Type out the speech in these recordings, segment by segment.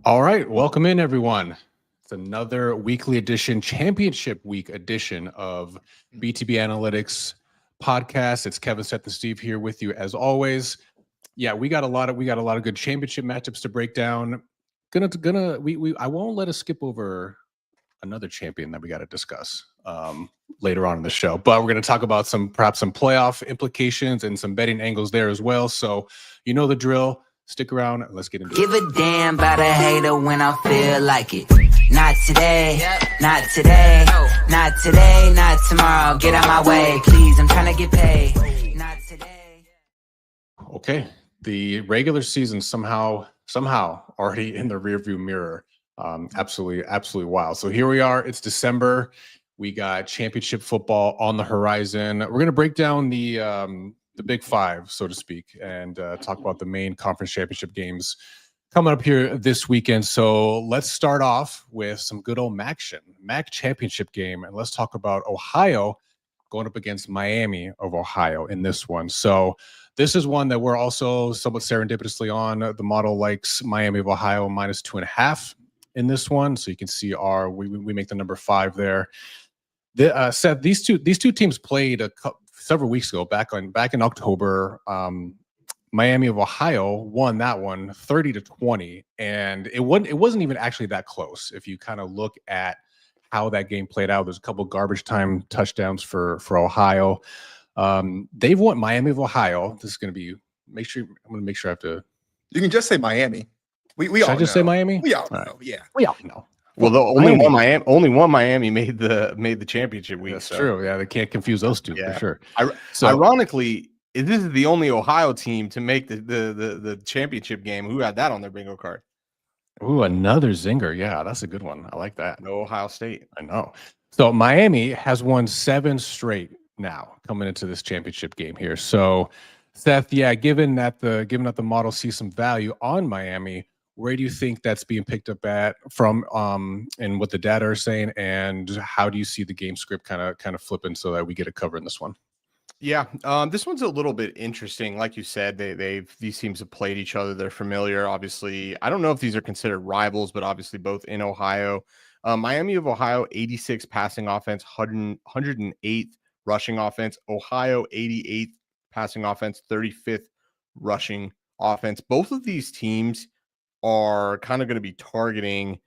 All right, welcome in everyone. It's another weekly edition, championship week edition of BTB Analytics podcast. It's Kevin, Seth, and Steve here with you as always. Yeah, we got a lot of good championship matchups to break down. I won't let us skip over another champion that we got to discuss later on in the show, but we're going to talk about perhaps some playoff implications and some betting angles there as well. So you know the drill. Stick around and let's get into it. Give a damn about a hater when I feel like it. Not today, not today, not today, not tomorrow. Get out my way, please. I'm trying to get paid. Not today. Okay, the regular season somehow already in the rearview mirror. Absolutely wild. So here we are. It's December. We got championship football on the horizon. We're gonna break down the Big Five, so to speak, and talk about the main conference championship games coming up here this weekend. So let's start off with some good old MAC championship game, and let's talk about Ohio going up against Miami of Ohio in this one. So this is one that we're also somewhat serendipitously on. The model likes Miami of Ohio -2.5 in this one, so you can see we make the number 5 there. Seth, these two teams played several weeks ago, back in October. Miami of Ohio won that one 30-20, and it wasn't even actually that close. If you kind of look at how that game played out, there's a couple garbage time touchdowns for Ohio. They've won. Miami of Ohio. This is going to be. I'm going to make sure I have to. You can just say Miami. We all just know. say Miami. We all know. Yeah, we all know. Well, the only one Miami made the championship week. That's true. Yeah, they can't confuse those two for sure. Ironically, this is the only Ohio team to make the championship game. Who had that on their bingo card? Ooh, another zinger. Yeah, that's a good one. I like that. No Ohio State. I know. So Miami has won 7 straight now coming into this championship game here. So Seth, yeah, given that the model sees some value on Miami, where do you think that's being picked up from and what the data are saying, and how do you see the game script kind of flipping so that we get a cover in this one? Yeah, this one's a little bit interesting. Like you said, these teams have played each other. They're familiar. Obviously, I don't know if these are considered rivals, but obviously both in Ohio. Miami of Ohio, 86 passing offense, 108th rushing offense. Ohio, 88th passing offense, 35th rushing offense. Both of these teams are kind of going to be targeting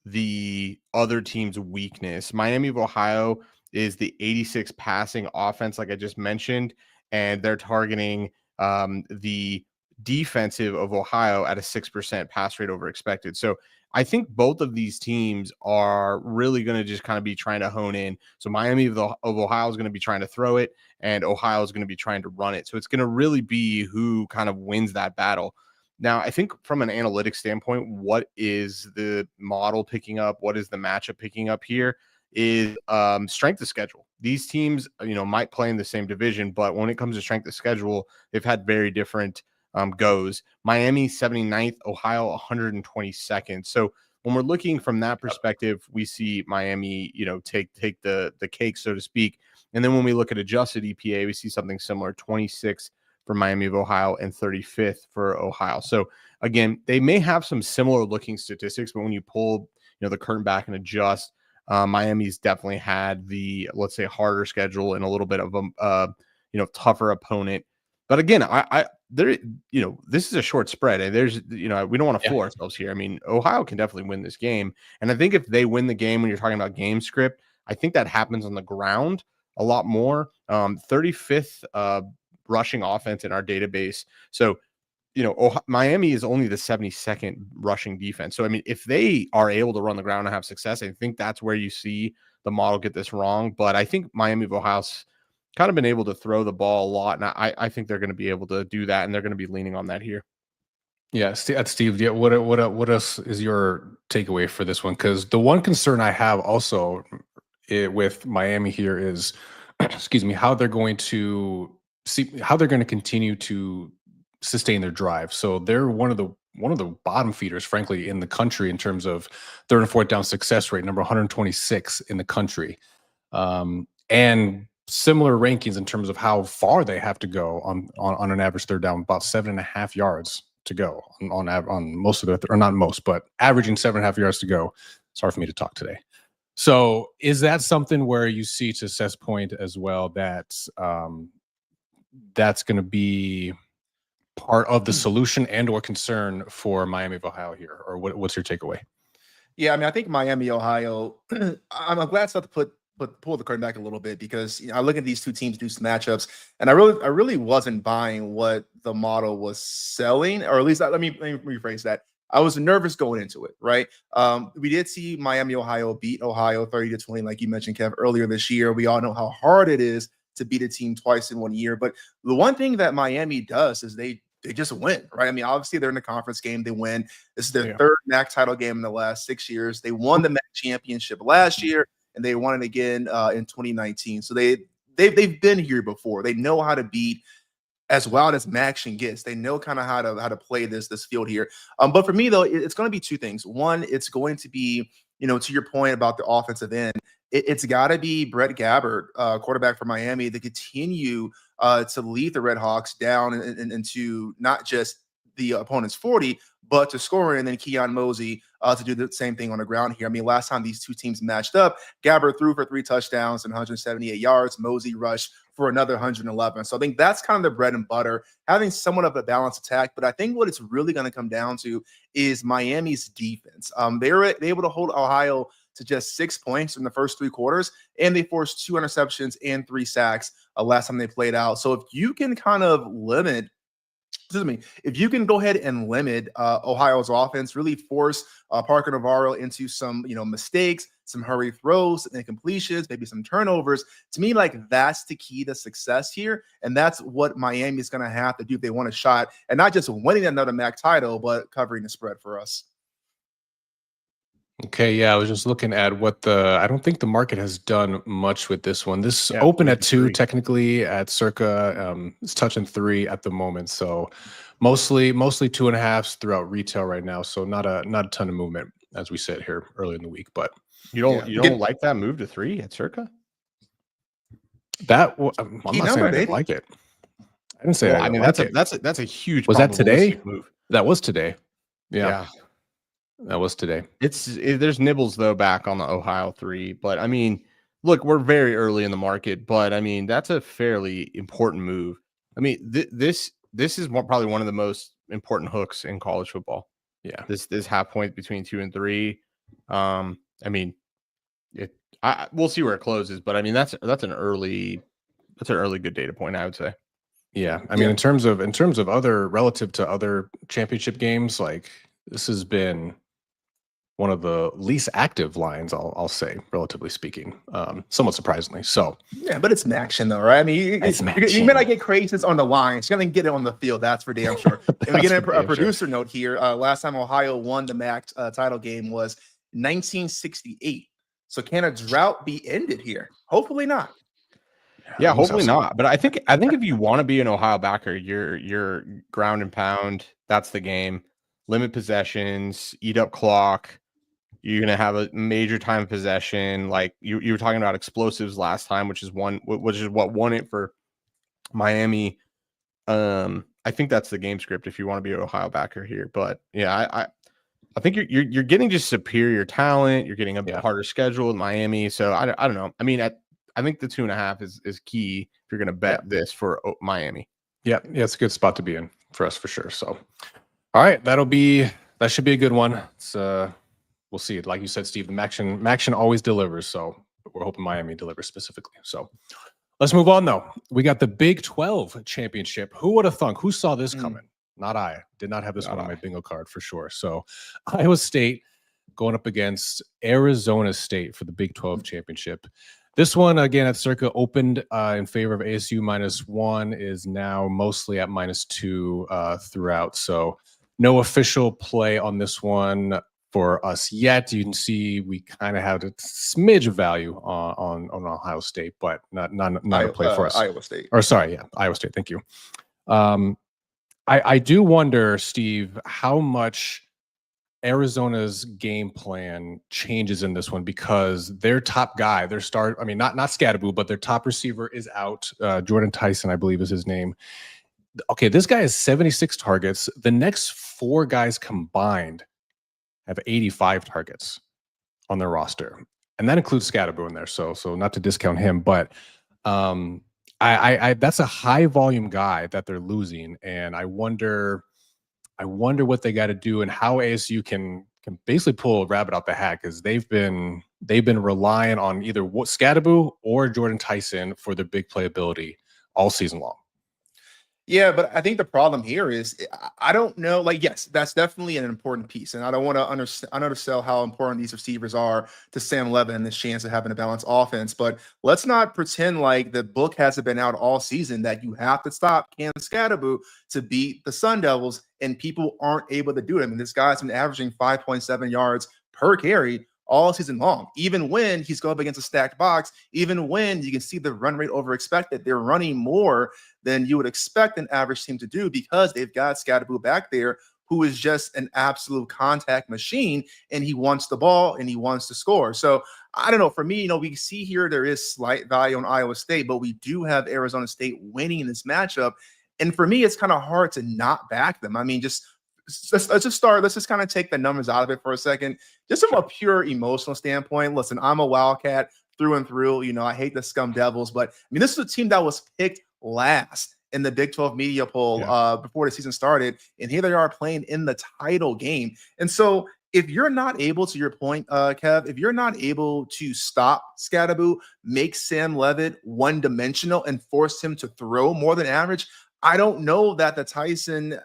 the other team's weakness. Miami of Ohio is the 86 passing offense, like I just mentioned, and they're targeting the defensive of Ohio at a 6% pass rate over expected. So I think both of these teams are really going to just kind of be trying to hone in. So Miami of Ohio is going to be trying to throw it, and Ohio is going to be trying to run it. So it's going to really be who kind of wins that battle. Now, I think from an analytics standpoint, what is the model picking up? What is the matchup picking up here is strength of schedule. These teams, might play in the same division, but when it comes to strength of schedule, they've had very different goes. Miami 79th, Ohio 122nd. So when we're looking from that perspective, we see Miami, take the cake, so to speak. And then when we look at adjusted EPA, we see something similar, 26 for Miami of Ohio and 35th for Ohio. So again, they may have some similar looking statistics, but when you pull, the curtain back and adjust, Miami's definitely had the, let's say, harder schedule and a little bit of a, tougher opponent. But again, this is a short spread, and we don't want to fool ourselves here. I mean, Ohio can definitely win this game. And I think if they win the game, when you're talking about game script, I think that happens on the ground a lot more. 35th, rushing offense in our database. So, Miami is only the 72nd rushing defense. So, I mean, if they are able to run the ground and have success, I think that's where you see the model get this wrong. But I think Miami of Ohio's kind of been able to throw the ball a lot. And I think they're going to be able to do that, and they're going to be leaning on that here. Yeah, Steve. Yeah, what else is your takeaway for this one? Because the one concern I have also with Miami here is, excuse me, how they're going to continue to sustain their drive. So they're one of the bottom feeders, frankly, in the country in terms of third and fourth down success rate, number 126 in the country, and similar rankings in terms of how far they have to go on an average third down, about 7.5 yards to go on most of the, or not most, but averaging 7.5 yards to go. It's hard for me to talk today. So is that something where you see, to Seth's point as well, that that's going to be part of the solution and or concern for Miami of Ohio here? Or what's your takeaway? Yeah, I mean, I think Miami, Ohio. I'm glad Seth pull the curtain back a little bit, because I look at these two teams do some matchups, and I really wasn't buying what the model was selling, or at least let me rephrase that. I was nervous going into it, right? We did see Miami, Ohio beat Ohio 30-20, like you mentioned, Kev, earlier this year. We all know how hard it is to beat a team twice in 1 year. But the one thing that Miami does is they just win, right? I mean, obviously they're in the conference game. They win. This is their third MAC title game in the last 6 years. They won the MAC championship last year, and they won it again in 2019. So they've been here before. They know how to beat as wild as Maction gets. They know kind of how to play this field here. But for me, though, it's going to be two things. One, it's going to be, to your point about the offensive end, it's got to be Brett Gabbert, quarterback for Miami, to continue to lead the Red Hawks down into not just the opponent's 40, but to score, and then Keon Mosey to do the same thing on the ground here. I mean, last time these two teams matched up, Gabbert threw for 3 touchdowns and 178 yards. Mosey rushed for another 111. So I think that's kind of the bread and butter, having somewhat of a balanced attack. But I think what it's really going to come down to is Miami's defense. They were able to hold Ohio to just 6 points in the first 3 quarters, and they forced 2 interceptions and 3 sacks last time they played out. So if you can kind of limit, if you can go ahead and limit Ohio's offense, really force Parker Navarro into some, mistakes, some hurry throws and completions, maybe some turnovers, to me, like, that's the key to success here. And that's what Miami is going to have to do if they want a shot, and not just winning another MAC title, but covering the spread for us. Okay, yeah, I was just looking at I don't think the market has done much with this one. This opened at 2, technically at circa, it's touching 3 at the moment. So mostly 2.5s throughout retail right now. So not a ton of movement as we sit here early in the week. But you don't like that move to 3 at circa? I'm not saying I didn't like it. I didn't say I mean, that's a huge. Was that today? Move. That was today. Yeah. That was today. There's nibbles though back on the Ohio 3, but I mean, look, we're very early in the market, but I mean, that's a fairly important move. I mean, this is probably one of the most important hooks in college football. Yeah, this half point between 2 and 3. I mean, we'll see where it closes, but I mean, that's an early good data point, I would say. Yeah, I mean, in terms of other, relative to other championship games, like, this has been one of the least active lines, I'll say, relatively speaking, somewhat surprisingly. So yeah, but it's Maction though, right? I mean, you may not get craziness on the lines, you're gonna get it on the field. That's for damn sure. And we get a producer note here. Last time Ohio won the MAC title game was 1968. So can a drought be ended here? Hopefully not. Yeah, hopefully not. But I think if you want to be an Ohio backer, you're ground and pound. That's the game. Limit possessions, eat up clock. You're going to have a major time of possession. Like you were talking about explosives last time, which is what won it for Miami. I think that's the game script if you want to be an Ohio backer here. But yeah, I think you're getting just superior talent. You're getting a harder schedule in Miami. So I don't know. I mean, I think the 2.5 is key if you're going to bet this for Miami. Yeah, it's a good spot to be in for us for sure. So, all right, that should be a good one. It's we'll see. Like you said, Steve, the Maction always delivers. So we're hoping Miami delivers specifically. So let's move on though. We got the Big 12 championship. Who would have thunk? Who saw this coming? Not I. Did not have this one on my bingo card for sure. So Iowa State going up against Arizona State for the Big 12 championship. This one, again, at circa opened in favor of ASU -1, is now mostly at -2 throughout. So no official play on this one for us yet. You can see we kind of have a smidge of value on Ohio State, but not a play for us. Iowa State. Or sorry, Iowa State. Thank you. I do wonder, Steve, how much Arizona's game plan changes in this one, because their top guy, not Scadaboo, but their top receiver is out. Jordan Tyson, I believe is his name. Okay, this guy has 76 targets. The next 4 guys combined have 85 targets on their roster, and that includes Scatterboo in there. So not to discount him, but I that's a high volume guy that they're losing, and I wonder what they got to do and how ASU can basically pull a rabbit out the hat, because they've been relying on either Scatterboo or Jordan Tyson for their big playability all season long. Yeah, but I think the problem here is I don't know. Like, yes, that's definitely an important piece, and I don't want to undersell how important these receivers are to Sam Levitt and this chance of having a balanced offense. But let's not pretend like the book hasn't been out all season that you have to stop Cam Scatterboo to beat the Sun Devils, and people aren't able to do it. I mean, this guy's been averaging 5.7 yards per carry all season long, even when he's going up against a stacked box, even when you can see the run rate over expected. They're running more than you would expect an average team to do because they've got Scatterboo back there, who is just an absolute contact machine, and he wants the ball and he wants to score. So I don't know. For me, we see here there is slight value on Iowa State, but we do have Arizona State winning this matchup. And for me, it's kind of hard to not back them. I mean, let's just start. Let's just kind of take the numbers out of it for a second. Just from a pure emotional standpoint, listen, I'm a Wildcat through and through. I hate the Scum Devils, but I mean, this is a team that was picked last in the Big 12 media poll before the season started, and here they are playing in the title game. And so if you're not able, to your point, Kev, if you're not able to stop Scatterboo, make Sam Levitt one-dimensional and force him to throw more than average, I don't know that the Tyson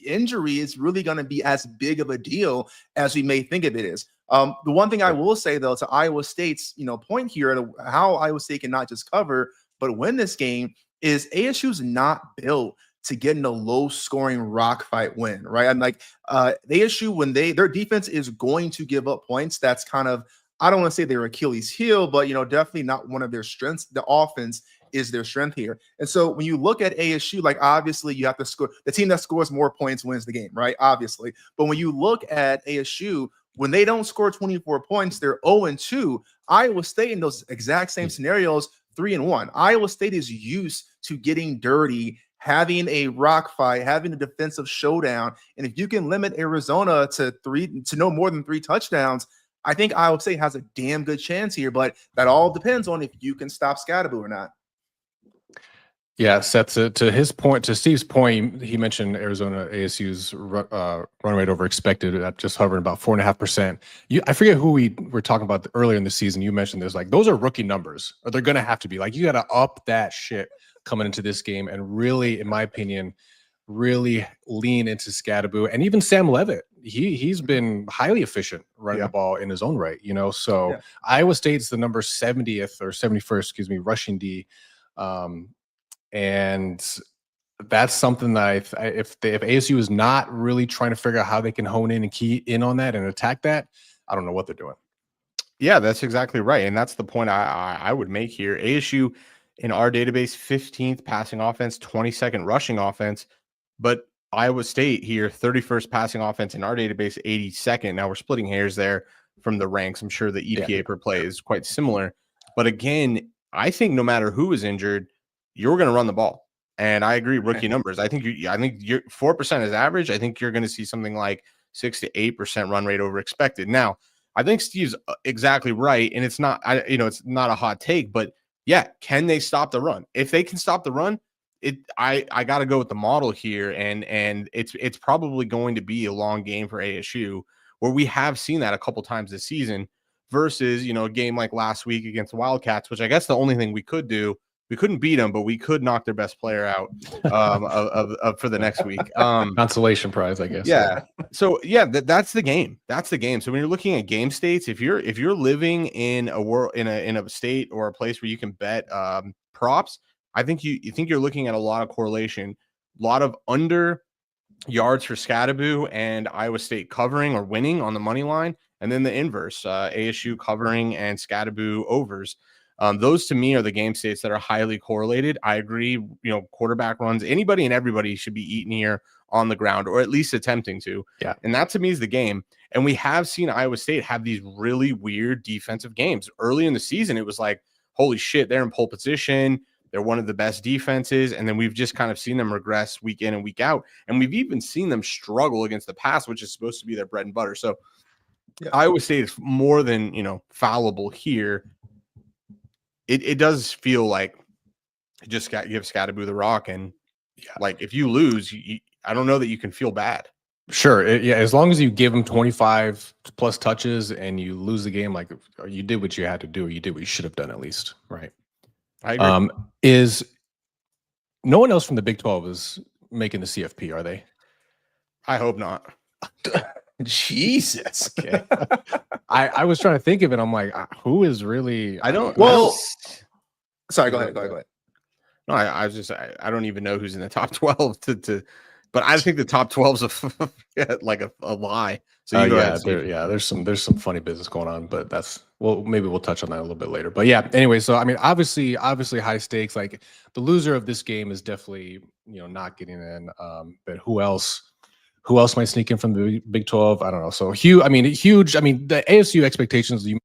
injury is really going to be as big of a deal as we may think of it is. The one thing I will say, though, to Iowa State's point here, how Iowa State can not just cover but win this game, is ASU's not built to get in a low-scoring rock fight win, right? And like ASU, when their defense is going to give up points, that's kind of, I don't want to say their Achilles heel, but definitely not one of their strengths. The offense is their strength here. And so when you look at ASU, like obviously you have to score. The team that scores more points wins the game, right? Obviously. But when you look at ASU, when they don't score 24 points, they're 0-2. Iowa State in those exact same scenarios, 3-1. Iowa State is used to getting dirty, having a rock fight, having a defensive showdown. And if you can limit Arizona to no more than 3 touchdowns, I think Iowa State has a damn good chance here. But that all depends on if you can stop Scatterboo or not. Yeah, Seth, to his point, to Steve's point, he mentioned Arizona ASU's run rate over expected at just hovering about 4.5%. I forget who we were talking about earlier in the season. You mentioned this, like those are rookie numbers, or they're going to have to be. Like you got to up that shit coming into this game, and really, in my opinion, really lean into Scatterboo and even Sam Levitt. He's been highly efficient running the ball in his own right. So Iowa State's the number 70th or 71st, rushing D. And that's something that if ASU is not really trying to figure out how they can hone in and key in on that and attack that, I don't know what they're doing. Yeah, that's exactly right. And that's the point I would make here. ASU in our database, 15th passing offense, 22nd rushing offense, but Iowa State here, 31st passing offense in our database, 82nd. Now we're splitting hairs there from the ranks. I'm sure the EPA per play is quite similar. But again, I think no matter who is injured, you're going to run the ball. And I agree, rookie numbers. I think you're 4% is average. I think you're going to see something like 6 to 8% run rate over expected. Now, I think Steve's exactly right. And it's not, it's not a hot take, but yeah, can they stop the run? If they can stop the run, I got to go with the model here. And it's probably going to be a long game for ASU, where we have seen that a couple times this season versus, a game like last week against the Wildcats, which I guess the only thing we could do, we couldn't beat them, but we could knock their best player out for the next week. Consolation prize, I guess. Yeah. So yeah, that's the game. That's the game. So when you're looking at game states, if you're living in a world in a state or a place where you can bet props, I think you think you're looking at a lot of correlation, a lot of under yards for Scatterboo and Iowa State covering or winning on the money line, and then the inverse, ASU covering and Scatterboo overs. Those to me are the game states that are highly correlated. I agree, quarterback runs, anybody and everybody should be eating here on the ground, or at least attempting to. Yeah. And that to me is the game. And we have seen Iowa State have these really weird defensive games. Early in the season, it was like, holy shit, they're in pole position. They're one of the best defenses, and then we've just kind of seen them regress week in and week out, and we've even seen them struggle against the pass, which is supposed to be their bread and butter. So Iowa State is more than fallible here. It does feel like just give Scatterboo the rock, and like if you lose, I don't know that you can feel bad. Sure. As long as you give them 25 plus touches and you lose the game, like you did what you had to do, you did what you should have done at least, right? I agree. Is no one else from the Big 12 is making the CFP, are they? I hope not. Jesus. Okay. I was trying to think of it. I'm like, who is really? Sorry, go ahead. No, I was just I don't even know who's in the top 12 but I think the top 12 is like a lie. So you go ahead. There's some funny business going on, but maybe we'll touch on that a little bit later. But yeah, anyway, so I mean, obviously high stakes. Like the loser of this game is definitely not getting in. But who else might sneak in from the Big 12? I don't know. So huge. I mean, the ASU expectations. You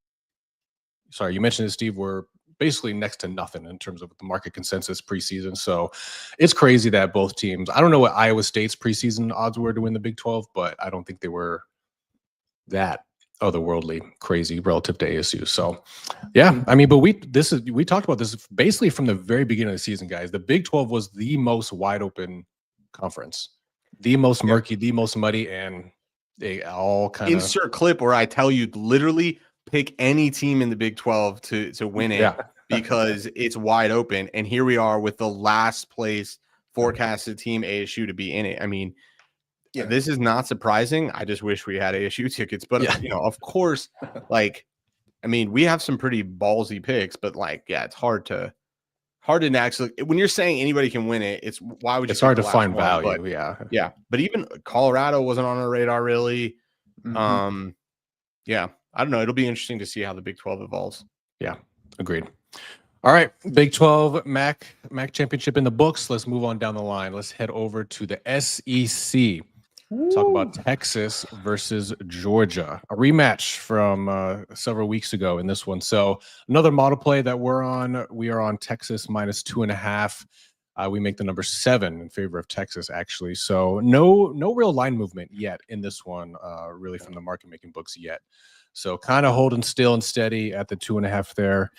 mentioned it, Steve, were basically next to nothing in terms of the market consensus preseason. So it's crazy that both teams, I don't know what Iowa State's preseason odds were to win the Big 12, but I don't think they were that otherworldly crazy relative to ASU. So yeah, I mean, but we talked about this basically from the very beginning of the season, guys. The Big 12 was the most wide open conference, the most murky, the most muddy, and they all kind of insert clip where I tell you literally pick any team in the Big 12 to win it because it's wide open. And here we are with the last place forecasted team ASU to be in it. I mean, this is not surprising. I just wish we had ASU tickets, but of course, like, I mean, we have some pretty ballsy picks, but like, it's hard to actually, when you're saying anybody can win it, it's hard to find value. But, but even Colorado wasn't on our radar really. I don't know. It'll be interesting to see how the Big 12 evolves. Yeah, agreed. All right, Big 12 MAC championship in the books. Let's move on down the line. Let's head over to the SEC. Talk about Texas versus Georgia, a rematch from several weeks ago in this one. So another model play that we're on. We are on Texas minus 2.5. We make the number 7 in favor of Texas, actually. So no real line movement yet in this one, really from the market making books yet. So kind of holding still and steady at the 2.5 there.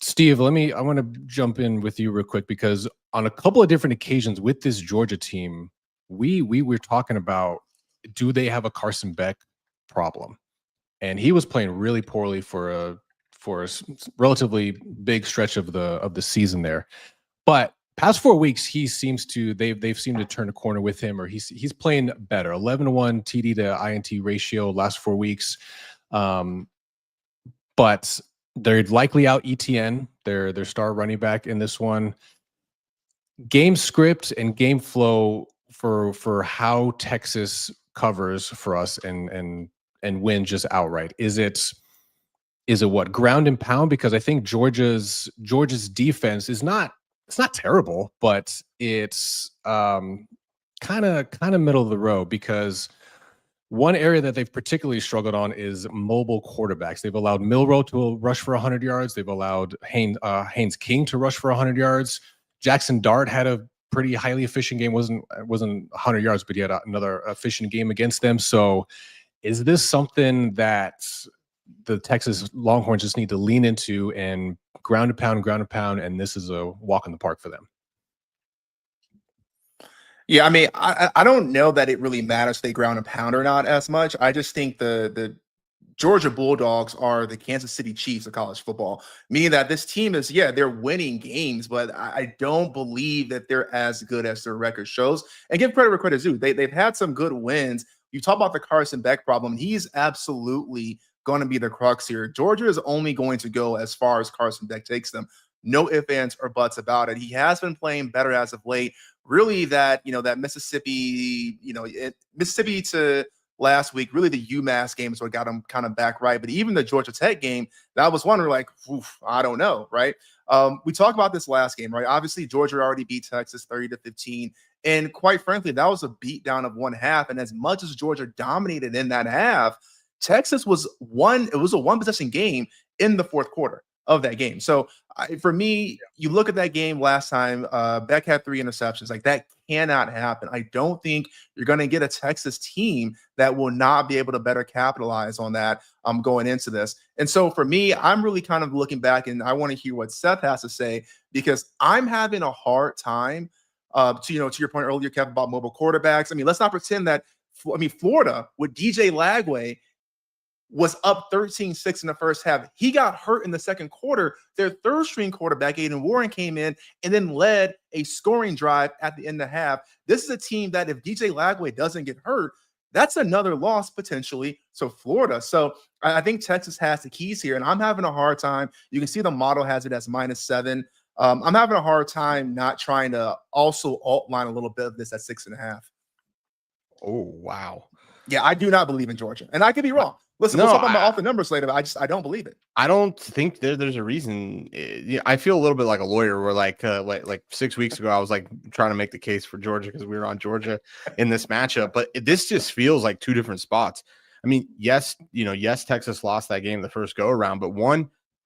Steve, I want to jump in with you real quick because on a couple of different occasions with this Georgia team, we were talking about, do they have a Carson Beck problem? And he was playing really poorly for a relatively big stretch of the season there. But past 4 weeks, they've seemed to turn a corner with him, or he's playing better. 11-1 TD to INT ratio last 4 weeks. But they're likely out ETN, their star running back in this one. Game script and game flow for how Texas covers for us and win just outright. Is it what, ground and pound? Because I think Georgia's defense is not. It's not terrible, but it's kind of middle of the road, because one area that they've particularly struggled on is mobile quarterbacks. They've allowed Milroe to rush for 100 yards. They've allowed Haynes King to rush for 100 yards. Jackson Dart had a pretty highly efficient game. Wasn't 100 yards, but he had another efficient game against them. So is this something that the Texas Longhorns just need to lean into and ground and pound, and this is a walk in the park for them? Yeah, I mean, I don't know that it really matters if they ground and pound or not as much. I just think the Georgia Bulldogs are the Kansas City Chiefs of college football, meaning that this team is, they're winning games, but I don't believe that they're as good as their record shows. And give credit where credit's due. They've had some good wins. You talk about the Carson Beck problem. He's absolutely going to be the crux here. Georgia is only going to go as far as Carson Beck takes them. No ifs, ands, or buts about it. He has been playing better as of late. Really, that Mississippi, Mississippi to last week, really the UMass game is what got him kind of back right. But even the Georgia Tech game, that was one where like, I don't know, right? We talked about this last game, right? Obviously, Georgia already beat Texas 30-15. And quite frankly, that was a beatdown of one half. And as much as Georgia dominated in that half, Texas was a one possession game in the fourth quarter. of that game. So for me, you look at that game last time, Beck had 3 interceptions. Like, that cannot happen. I don't think you're going to get a Texas team that will not be able to better capitalize on that going into this. And so for me, I'm really kind of looking back, and I want to hear what Seth has to say, because I'm having a hard time to your point earlier, Kev, about mobile quarterbacks. I mean, let's not pretend that Florida with DJ Lagway was up 13-6 in the first half. He got hurt in the second quarter. Their third string quarterback, Aiden Warren, came in and then led a scoring drive at the end of the half. This is a team that if DJ Lagway doesn't get hurt, that's another loss potentially to Florida. So I think Texas has the keys here, and I'm having a hard time. You can see the model has it as -7. I'm having a hard time not trying to also alt line a little bit of this at 6.5. Oh, wow. Yeah, I do not believe in Georgia, and I could be wrong. Listen, we'll talk about off the numbers later, but I don't believe it. I don't think there's a reason. I feel a little bit like a lawyer where like 6 weeks ago, I was like trying to make the case for Georgia because we were on Georgia in this matchup, but this just feels like two different spots. I mean, yes, Texas lost that game the first go around, but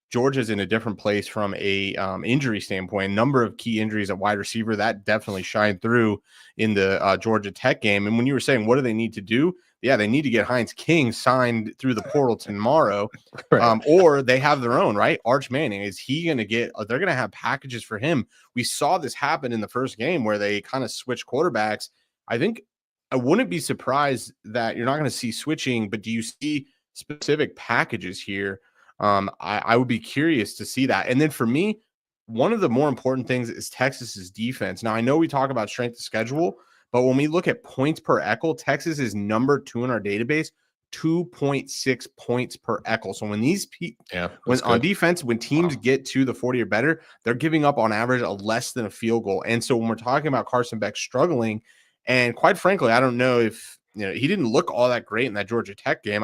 Georgia's in a different place from a injury standpoint. A number of key injuries at wide receiver that definitely shined through in the Georgia Tech game. And when you were saying, what do they need to do? Yeah, they need to get Heinz King signed through the portal tomorrow, right. Or they have their own, right? Arch Manning, is he going to get – they're going to have packages for him. We saw this happen in the first game where they kind of switched quarterbacks. I think I wouldn't be surprised that you're not going to see switching, but do you see specific packages here? I would be curious to see that. And then for me, one of the more important things is Texas's defense. Now, I know we talk about strength of schedule, but when we look at points per echo, Texas is number 2 in our database, 2.6 points per echo. So when these on defense, when teams get to the 40 or better, they're giving up on average a less than a field goal. And so when we're talking about Carson Beck struggling, and quite frankly, I don't know if he didn't look all that great in that Georgia Tech game.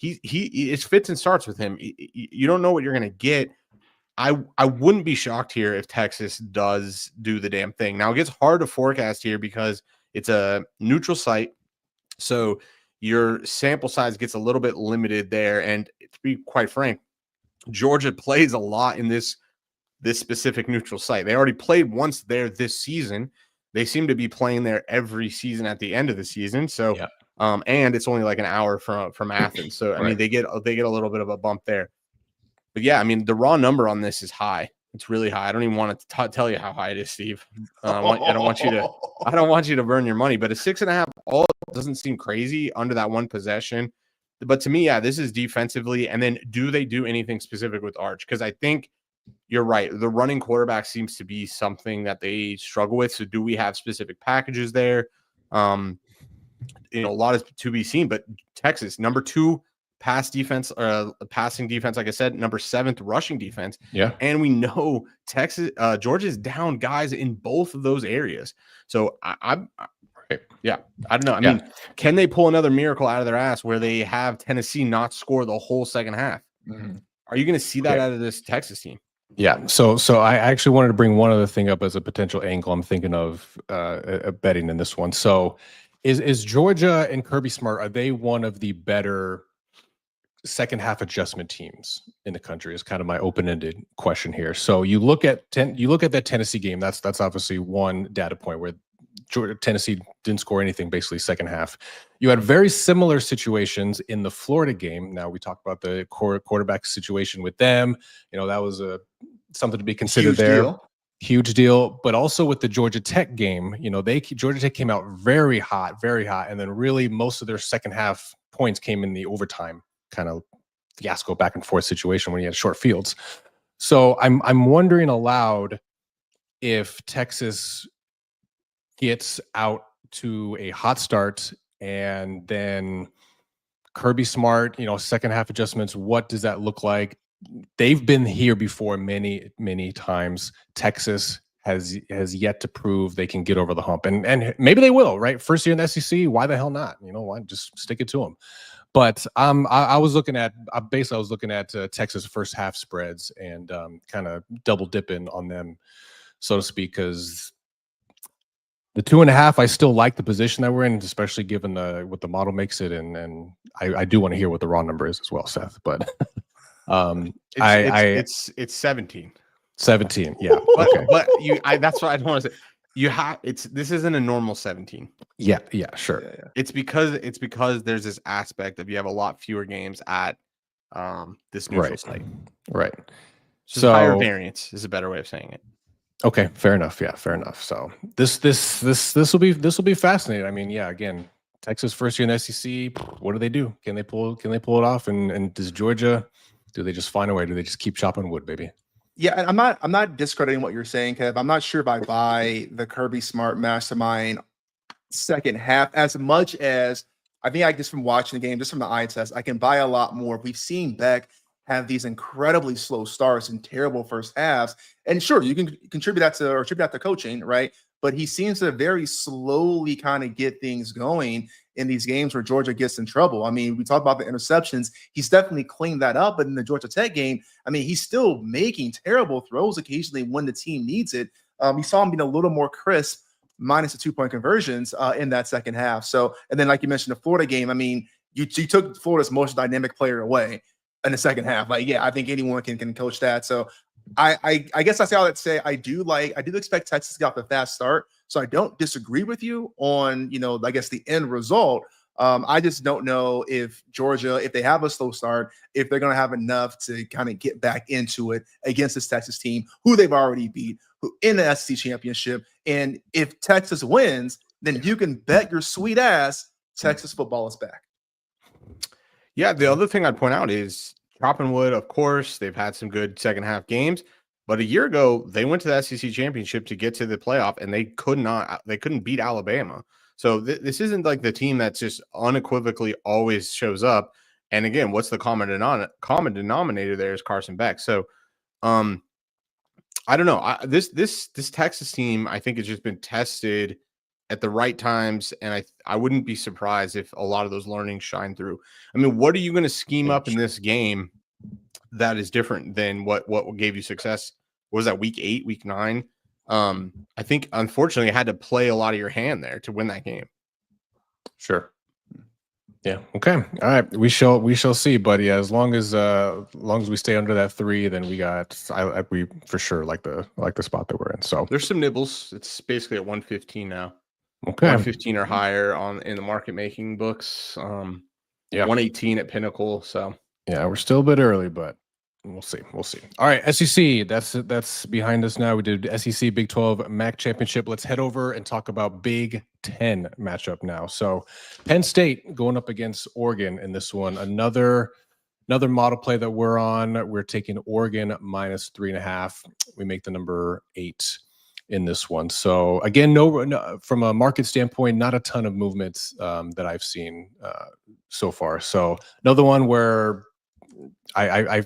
It's fits and starts with him. You don't know what you're going to get. I wouldn't be shocked here if Texas does do the damn thing. Now, it gets hard to forecast here because it's a neutral site, so your sample size gets a little bit limited there. And to be quite frank, Georgia plays a lot in this specific neutral site. They already played once there this season. They seem to be playing there every season at the end of the season. So, and it's only like an hour from Athens. So, I mean, they get a little bit of a bump there. But yeah, I mean, the raw number on this is high. It's really high. I don't even want to tell you how high it is, Steve. I don't want you to burn your money. But a 6.5 all doesn't seem crazy under that one possession. But to me, yeah, this is defensively. And then do they do anything specific with Arch? Because I think you're right. The running quarterback seems to be something that they struggle with. So do we have specific packages there? A lot is to be seen. But Texas, number 2 passing defense, like I said, number 7th rushing defense. Yeah. And we know Georgia's down guys in both of those areas. So I don't know. I mean, can they pull another miracle out of their ass where they have Tennessee not score the whole second half? Mm-hmm. Are you going to see that out of this Texas team? Yeah. So I actually wanted to bring one other thing up as a potential angle I'm thinking of betting in this one. So is Georgia and Kirby Smart, are they one of the better second half adjustment teams in the country? Is kind of my open-ended question here. So you look at that Tennessee game. That's obviously one data point where Tennessee didn't score anything basically second half. You had very similar situations in the Florida game. Now we talked about the quarterback situation with them. That was something to be considered there. Huge deal. But also with the Georgia Tech game, Georgia Tech came out very hot, and then really most of their second half points came in the overtime kind of fiasco back and forth situation when you had short fields. So I'm wondering aloud if Texas gets out to a hot start and then Kirby Smart, second half adjustments, what does that look like? They've been here before many, many times. Texas has yet to prove they can get over the hump, and maybe they will, right? First year in the SEC, why the hell not? Why just stick it to them? But I was looking at Texas first half spreads and kind of double dipping on them, so to speak, because the 2.5, I still like the position that we're in, especially given what the model makes it, and I do want to hear what the raw number is as well, Seth. But It's 17. 17. Yeah. But, Okay. but that's what I don't want to say. This isn't a normal 17. Yeah. Sure. Yeah. It's because there's this aspect of you have a lot fewer games at this neutral site. Right. So higher variance is a better way of saying it. Okay, fair enough. Yeah, fair enough. So this will be fascinating. I mean, yeah, again, Texas first year in the SEC. What do they do? Can they pull it off? And does Georgia? Do they just find a way? Do they just keep chopping wood, baby? Yeah, and I'm not discrediting what you're saying, Kev. I'm not sure if I buy the Kirby Smart mastermind second half as much as I think I just from watching the game, just from the eye test, I can buy a lot more. We've seen Beck have these incredibly slow starts and terrible first halves. And sure, you can attribute that to coaching, right? But he seems to very slowly kind of get things going in these games where Georgia gets in trouble. I mean, we talk about the interceptions. He's definitely cleaned that up. But in the Georgia Tech game, I mean, he's still making terrible throws occasionally when the team needs it. We saw him being a little more crisp, minus the 2-point conversions in that second half. So, and then like you mentioned, the Florida game, I mean, you took Florida's most dynamic player away in the second half. Like, yeah, I think anyone can coach that. So I guess I say all that to say I do expect Texas to get off the fast start. So I don't disagree with you on, I guess the end result. I just don't know if Georgia, if they have a slow start, if they're going to have enough to kind of get back into it against this Texas team, who they've already beat, who in the SEC championship. And if Texas wins, then you can bet your sweet ass Texas football is back. Yeah, the other thing I'd point out is chopping wood, of course, they've had some good second half games, but a year ago they went to the SEC championship to get to the playoff and they couldn't beat Alabama. So this isn't like the team that's just unequivocally always shows up. And again, what's the common denominator there is Carson Beck. So I don't know. This Texas team, I think, has just been tested at the right times, and I wouldn't be surprised if a lot of those learnings shine through. I mean, what are you going to scheme up in this game that is different than what gave you success? What was that, week 8, week 9? I think, unfortunately, I had to play a lot of your hand there to win that game. Sure. Yeah. Okay. All right. We shall see. But yeah, as long as we stay under that 3, then we for sure like the spot that we're in. So there's some nibbles. It's basically at 115 now. Okay. 115 or higher in the market making books. Yeah. 118 at Pinnacle. So yeah, we're still a bit early, but we'll see. All right, SEC. That's behind us now. We did SEC Big 12 MAC championship. Let's head over and talk about Big 10 matchup now. So Penn State going up against Oregon in this one. Another model play that we're on. We're taking Oregon minus 3.5. We make the number 8 in this one. So again, no from a market standpoint, not a ton of movements that I've seen so far. So another one where I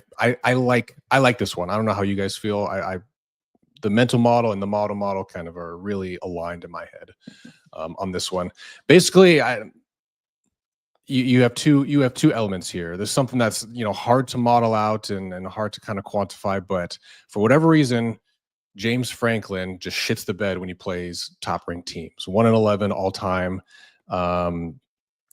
like this one. I don't know how you guys feel. The mental model and the model kind of are really aligned in my head on this one. Basically, you have two elements here. There's something that's hard to model out and hard to kind of quantify, but for whatever reason, James Franklin just shits the bed when he plays top-ranked teams. 1-11 all time.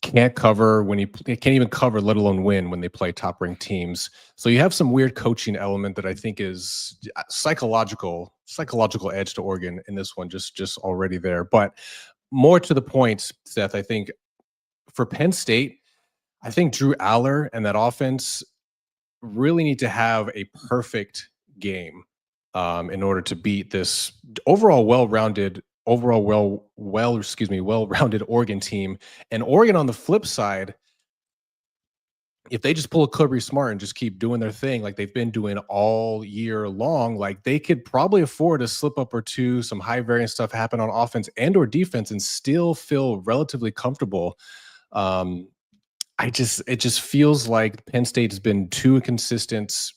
Can't cover when he can't even cover, let alone win when they play top-ranked teams. So you have some weird coaching element that I think is psychological edge to Oregon in this one, just already there. But more to the point, Seth, I think for Penn State, I think Drew Aller and that offense really need to have a perfect game in order to beat this overall well-rounded Oregon team. And Oregon on the flip side, if they just pull a Kirby Smart and just keep doing their thing like they've been doing all year long, like they could probably afford a slip up or two, some high variance stuff happen on offense and or defense and still feel relatively comfortable. It just feels like Penn State has been too inconsistent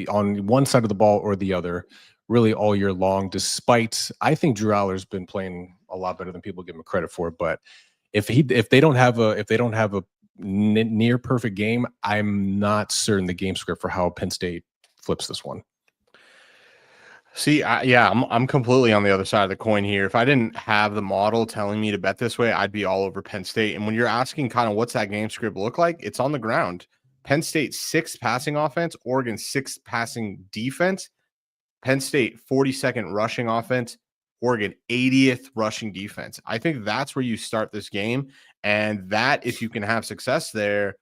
on one side of the ball or the other really all year long, despite I think Drew Aller's been playing a lot better than people give him credit for. But if they don't have a near perfect game, I'm not certain the game script for how Penn State flips this one. See, I'm completely on the other side of the coin here. If I didn't have the model telling me to bet this way, I'd be all over Penn State. And when you're asking kind of what's that game script look like, it's on the ground. Penn State 6th passing offense, Oregon 6th passing defense, Penn State 42nd rushing offense, Oregon 80th rushing defense. I think that's where you start this game. And that, if you can have success there, a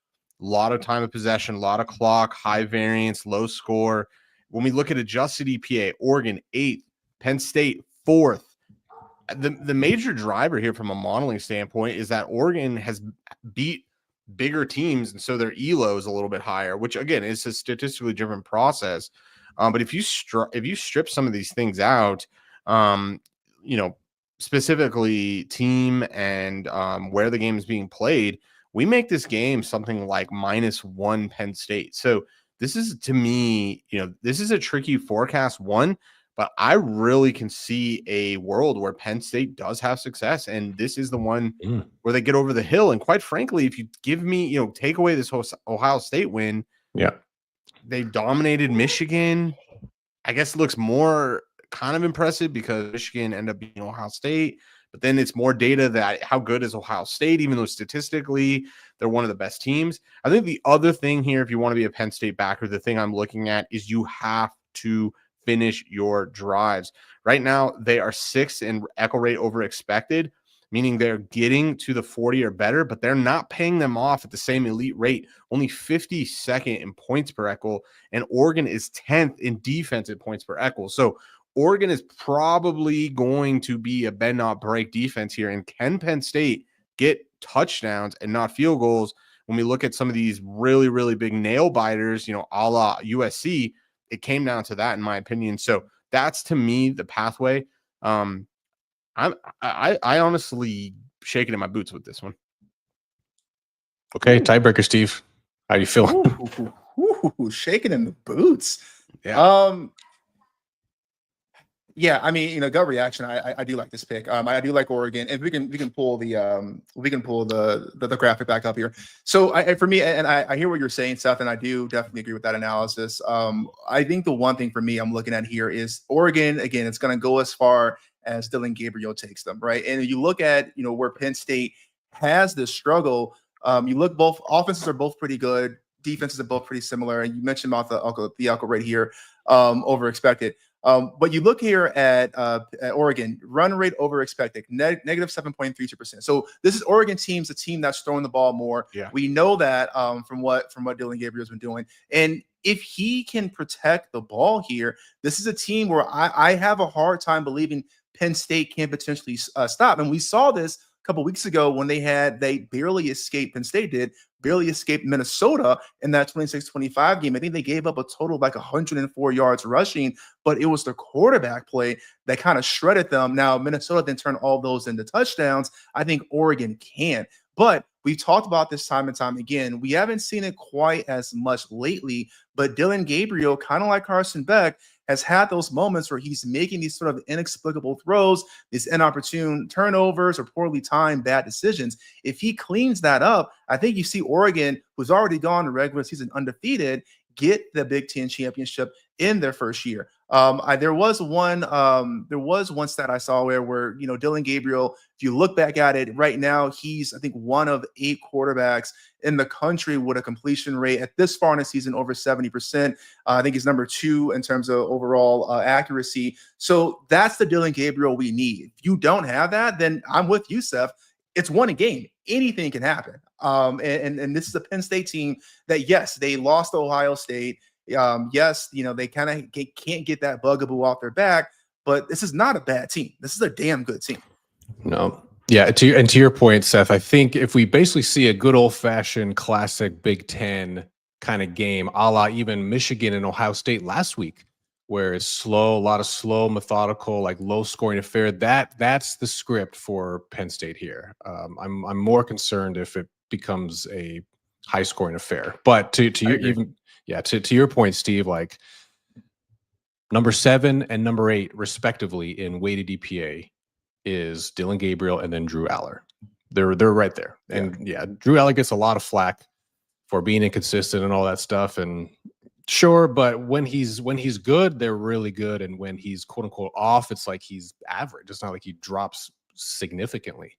lot of time of possession, a lot of clock, high variance, low score. When we look at adjusted EPA, Oregon 8th, Penn State 4th. The major driver here from a modeling standpoint is that Oregon has beat bigger teams, and so their ELO is a little bit higher, which again is a statistically driven process. But if you strip some of these things out, specifically team and where the game is being played, we make this game something like -1 Penn State. So this is, to me, this is a tricky forecast one, but I really can see a world where Penn State does have success. And this is the one where they get over the hill. And quite frankly, if you give me, take away this Ohio State win, they dominated Michigan. I guess it looks more kind of impressive because Michigan ended up being Ohio State, but then it's more data that how good is Ohio State, even though statistically they're one of the best teams. I think the other thing here, if you want to be a Penn State backer, the thing I'm looking at is you have to finish your drives. Right now, they are 6th in echo rate over expected, meaning they're getting to the 40 or better, but they're not paying them off at the same elite rate. Only 52nd in points per echo, and Oregon is 10th in defensive points per echo. So Oregon is probably going to be a bend not break defense here. And can Penn State get touchdowns and not field goals? When we look at some of these really, really big nail biters, a la USC, it came down to that, in my opinion. So that's, to me, the pathway. I honestly shaking in my boots with this one. Okay, tiebreaker, Steve. How you feeling? Shaking in the boots. Yeah. Yeah, I mean, gut reaction. I do like this pick. I do like Oregon, and we can pull the graphic back up here. So for me, and I hear what you're saying, Seth, and I do definitely agree with that analysis. I think the one thing for me I'm looking at here is Oregon. Again, it's going to go as far as Dylan Gabriel takes them, right? And you look at where Penn State has this struggle. You look, both offenses are both pretty good, defenses are both pretty similar, and you mentioned about the echo rate here over expected. But you look here at Oregon, run rate over expected, negative 7.32%. So this is Oregon team's a team that's throwing the ball more. Yeah. We know that from what Dylan Gabriel's been doing. And if he can protect the ball here, this is a team where I have a hard time believing Penn State can potentially stop. And we saw this a couple weeks ago when they barely escaped, Penn State did, barely escaped Minnesota in that 26-25 game. I think they gave up a total of like 104 yards rushing, but it was the quarterback play that kind of shredded them. Now, Minnesota then turned all those into touchdowns. I think Oregon can. But we've talked about this time and time again. We haven't seen it quite as much lately, but Dylan Gabriel, kind of like Carson Beck, has had those moments where he's making these sort of inexplicable throws, these inopportune turnovers or poorly timed bad decisions. If he cleans that up, I think you see Oregon, who's already gone to regular season undefeated, get the Big Ten championship in their first year. There was one stat I saw where Dylan Gabriel, if you look back at it right now, he's, I think, one of 8 quarterbacks in the country with a completion rate at this far in the season over 70%. I think he's number 2 in terms of overall accuracy. So that's the Dylan Gabriel we need. If you don't have that, then I'm with you, Seth. It's one a game. Anything can happen. And this is a Penn State team that, yes, they lost to Ohio State. Yes, they kind of can't get that bugaboo off their back, but this is not a bad team. This is a damn good team. No. Yeah. To your point, Seth, I think if we basically see a good old fashioned classic Big Ten kind of game, a la even Michigan and Ohio State last week, where it's slow, a lot of slow, methodical, like low scoring affair, that's the script for Penn State here. I'm more concerned if it becomes a high scoring affair, but to your point, Steve, like number 7 and number 8 respectively in weighted EPA is Dylan Gabriel and then Drew Aller. They're right there. And Drew Aller gets a lot of flack for being inconsistent and all that stuff. And sure, but when he's good, they're really good. And when he's quote unquote off, it's like he's average. It's not like he drops significantly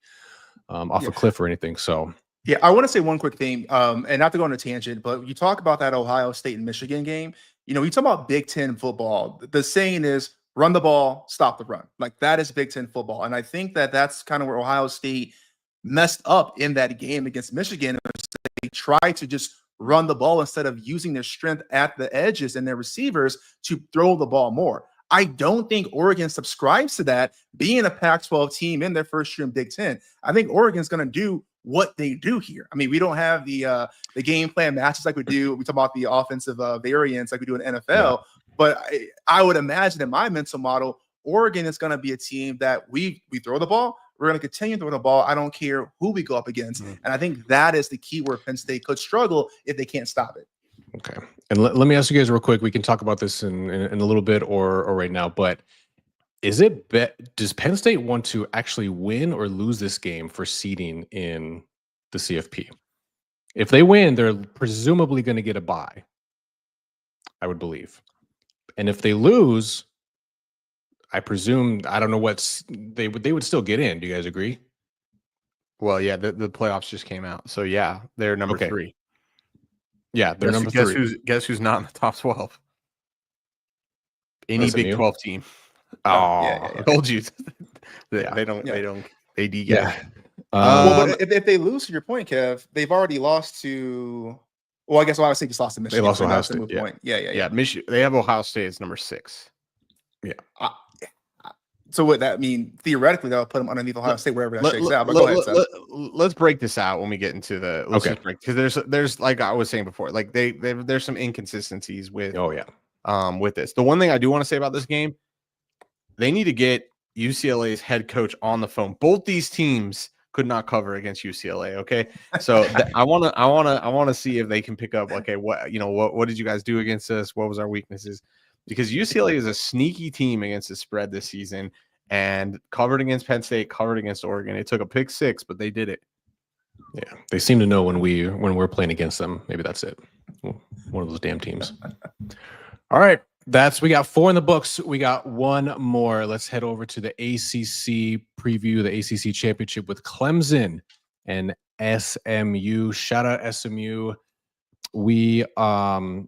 off a cliff or anything. So Yeah, I want to say one quick thing, and not to go on a tangent, but you talk about that Ohio State and Michigan game. You talk about Big Ten football. The saying is run the ball, stop the run. Like that is Big Ten football. And I think that that's kind of where Ohio State messed up in that game against Michigan. They tried to just run the ball instead of using their strength at the edges and their receivers to throw the ball more. I don't think Oregon subscribes to that being a Pac-12 team in their first year in Big Ten. I think Oregon's going to do what they do here. I mean, we don't have the game plan matches like we do. We talk about the offensive variance like we do in NFL. Yeah. But I would imagine in my mental model, Oregon is going to be a team that we throw the ball. We're going to continue throwing the ball. I don't care who we go up against. Mm-hmm. And I think that is the key where Penn State could struggle if they can't stop it. Okay. And let me ask you guys real quick. We can talk about this in a little bit or right now, but does Penn State want to actually win or lose this game for seeding in the CFP? If they win, they're presumably going to get a bye, I would believe. And if they lose, I presume, I don't know they would still get in. Do you guys agree? Well, yeah, the playoffs just came out. So yeah, they're number 3. Yeah, they're number 3. Guess who's not in the top 12? Any Big 12 team. Oh, yeah. I told you. They don't AD get. Yeah. Well, but if they lose, to your point, Kev, they've already lost to. Well, I guess Ohio State just lost to Michigan. They lost to Ohio State. Yeah. Michigan. They have Ohio State as number 6. Yeah. So what that mean? Theoretically, that'll put them underneath Ohio State wherever that shakes out. But go ahead, let's break this out when we get into the. Because there's like I was saying before, like there's some inconsistencies with. Oh yeah. With this, the one thing I do want to say about this game, they need to get UCLA's head coach on the phone. Both these teams could not cover against UCLA. Okay, so I want to see if they can pick up. Okay, what did you guys do against us? What was our weaknesses? Because UCLA is a sneaky team against the spread this season and covered against Penn State, covered against Oregon. It took a pick 6, but they did it. Yeah, they seem to know when we're playing against them. Maybe that's it. One of those damn teams. All right. We got 4 in the books. We got 1 more. Let's head over to the ACC preview, the ACC championship with Clemson and SMU. Shout out SMU. We have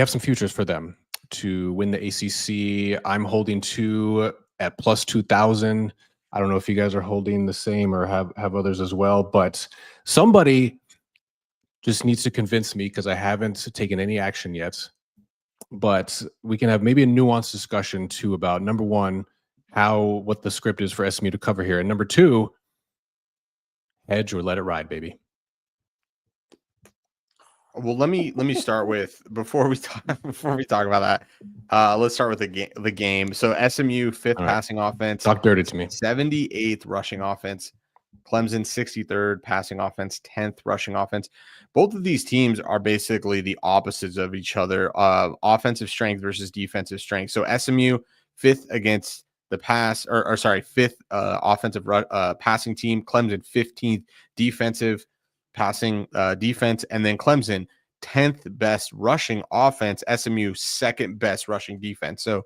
some futures for them to win the ACC. I'm holding 2 at plus 2,000. I don't know if you guys are holding the same or have others as well, but somebody just needs to convince me because I haven't taken any action yet. But we can have maybe a nuanced discussion too about number 1, what the script is for SMU to cover here, and number 2, hedge or let it ride, baby. Well, let me start with before we talk about that. Let's start with the game. So SMU 5th passing offense. Talk dirty to me. 78th rushing offense. Clemson 63rd passing offense, 10th rushing offense. Both of these teams are basically the opposites of each other. Offensive strength versus defensive strength. So SMU 5th against the pass, or sorry, 5th offensive passing team. Clemson 15th defensive passing defense, and then Clemson 10th best rushing offense, SMU 2nd best rushing defense. So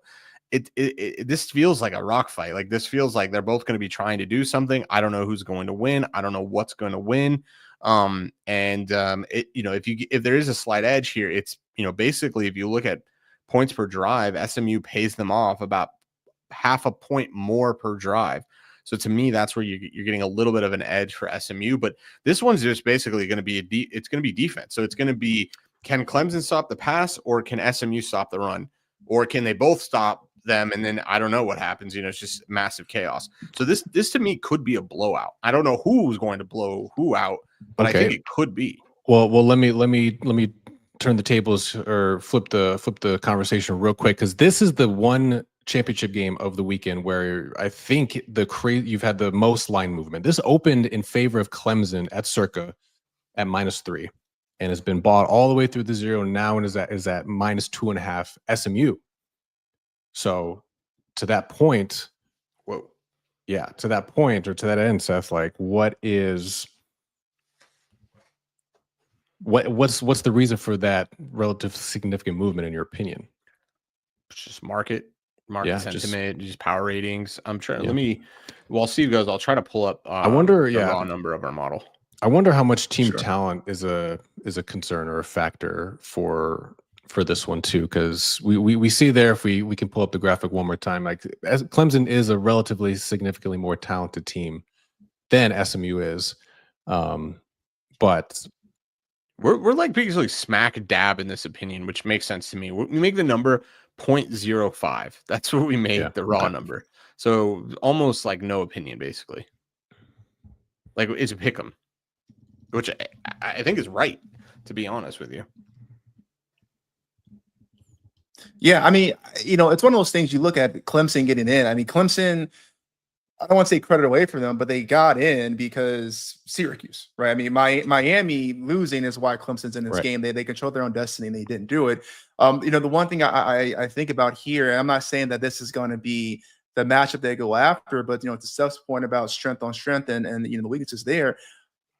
this feels like a rock fight. Like this feels like they're both going to be trying to do something. I don't know who's going to win. I don't know what's going to win. If there is a slight edge here, it's basically if you look at points per drive, SMU pays them off about half a point more per drive. So to me, that's where you're getting a little bit of an edge for SMU. But this one's just basically going to be it's going to be defense. So it's going to be, can Clemson stop the pass or can SMU stop the run? Or can they both stop them? And then I don't know what happens. It's just massive chaos. So this to me could be a blowout. I don't know who's going to blow who out, but I think it could be. Well, let me turn the tables or flip the conversation real quick, because this is the one championship game of the weekend where I think you've had the most line movement. This opened in favor of Clemson at circa at -3 and has been bought all the way through the 0 and now is at -2.5 SMU. So to that point, to that end, Seth, like what's the reason for that relative significant movement in your opinion? It's just market sentiment, just power ratings. I'm trying. While Steve goes, I'll try to pull up. I wonder, the raw number of our model. I wonder how much team Sure. talent is a concern or a factor for this one too, because we see there, if we can pull up the graphic one more time, like as Clemson is a relatively significantly more talented team than SMU is, but We're like basically smack dab in this opinion, which makes sense to me. We make the number 0.05. That's what we make yeah, the raw okay. number. So almost like no opinion, basically. Like it's a pick 'em, which I think is right, to be honest with you. Yeah, I mean, it's one of those things you look at Clemson getting in. I mean, Clemson, I don't want to say credit away from them, but they got in because Syracuse, right? I mean, Miami losing is why Clemson's in this Right. game. They controlled their own destiny and they didn't do it. The one thing I think about here, and I'm not saying that this is going to be the matchup they go after, but to Steph's point about strength on strength and the weaknesses there.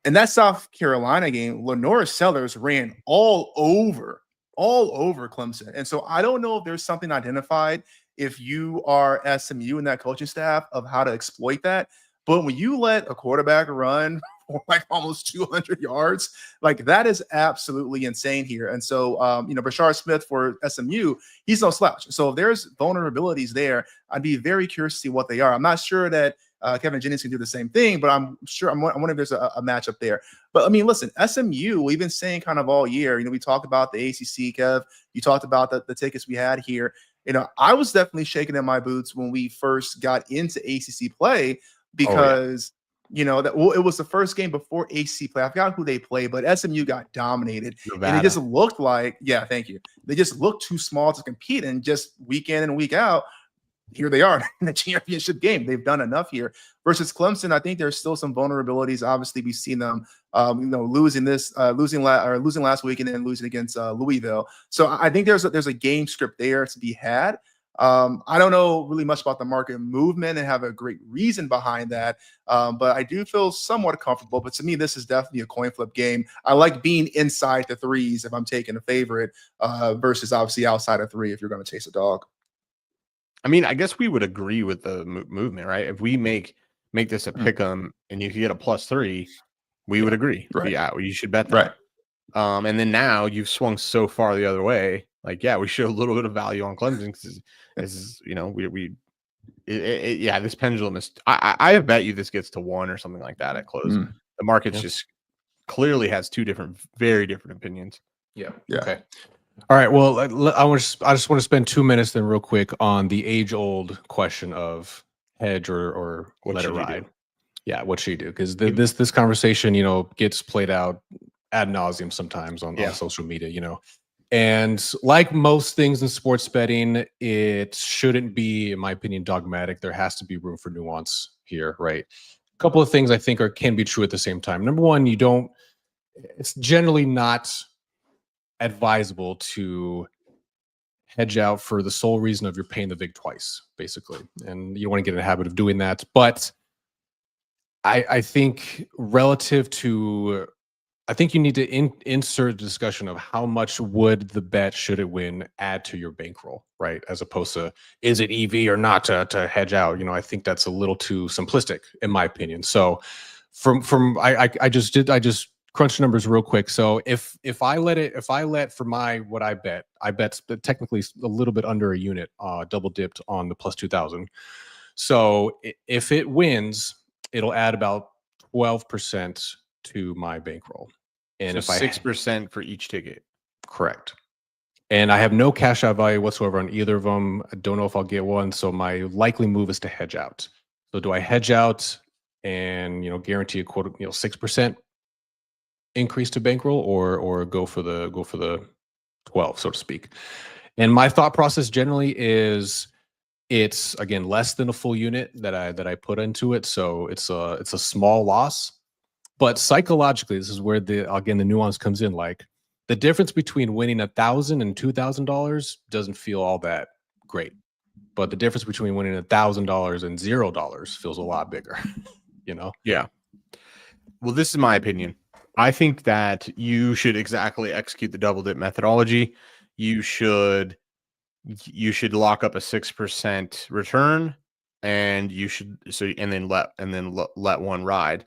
In that South Carolina game, Lenora Sellers ran all over Clemson. And so I don't know if there's something identified if you are SMU and that coaching staff of how to exploit that. But when you let a quarterback run for like almost 200 yards, like that is absolutely insane here. And so, Brashard Smith for SMU, he's no slouch. So if there's vulnerabilities there, I'd be very curious to see what they are. I'm not sure that Kevin Jennings can do the same thing, but I'm wondering if there's a matchup there. But I mean, listen, SMU, we've been saying kind of all year, we talked about the ACC, Kev, you talked about the tickets we had here. I was definitely shaking in my boots when we first got into ACC play because, it was the first game before ACC play. I forgot who they played, but SMU got dominated. Nevada. And it just looked like, thank you. They just looked too small to compete, and just week in and week out, here they are in the championship game. They've done enough here. Versus Clemson, I think there's still some vulnerabilities. Obviously, we've seen them, losing last week and then losing against Louisville. So I think there's a game script there to be had. I don't know really much about the market movement and have a great reason behind that, but I do feel somewhat comfortable. But to me, this is definitely a coin flip game. I like being inside the threes if I'm taking a favorite versus obviously outside of three if you're going to chase a dog. I mean, I guess we would agree with the movement, right? If we make this a pick 'em and you can get a +3, we would agree. Right. Yeah, you should bet that. Right. And then now you've swung so far the other way. Like, yeah, we show a little bit of value on Clemson because this this pendulum is. I have bet you this gets to 1 or something like that at close. The market's just clearly has very different opinions. Yeah. Okay. All right. Well, I just want to spend 2 minutes then real quick on the age-old question of hedge or let it ride. Yeah, what should you do? Because this conversation, gets played out ad nauseum sometimes on social media, And like most things in sports betting, it shouldn't be, in my opinion, dogmatic. There has to be room for nuance here, right? A couple of things I think can be true at the same time. Number one, it's generally not advisable to hedge out for the sole reason of you're paying the vig twice, basically, and you don't want to get in the habit of doing that. But I think relative to, I think you need to insert the discussion of how much would the bet, should it win, add to your bankroll, right? As opposed to, is it EV or not to hedge out? I think that's a little too simplistic, in my opinion. So I just crunch numbers real quick. So if I let for what I bet technically a little bit under a unit, double dipped on the +2,000. So if it wins, it'll add about 12% to my bankroll. And so if 6% for each ticket. Correct. And I have no cash out value whatsoever on either of them. I don't know if I'll get one. So my likely move is to hedge out. So do I hedge out and guarantee a quote 6% increase to bankroll, or go for the 12, so to speak? And my thought process generally is it's, again, less than a full unit that I put into it, so it's a small loss. But psychologically, this is where the nuance comes in. Like, the difference between winning $1,000 and $2,000 doesn't feel all that great, but the difference between winning $1,000 and $0 feels a lot bigger. Yeah. Well, this is my opinion. I think that you should exactly execute the double dip methodology. You should lock up a 6% return, and you should let one ride.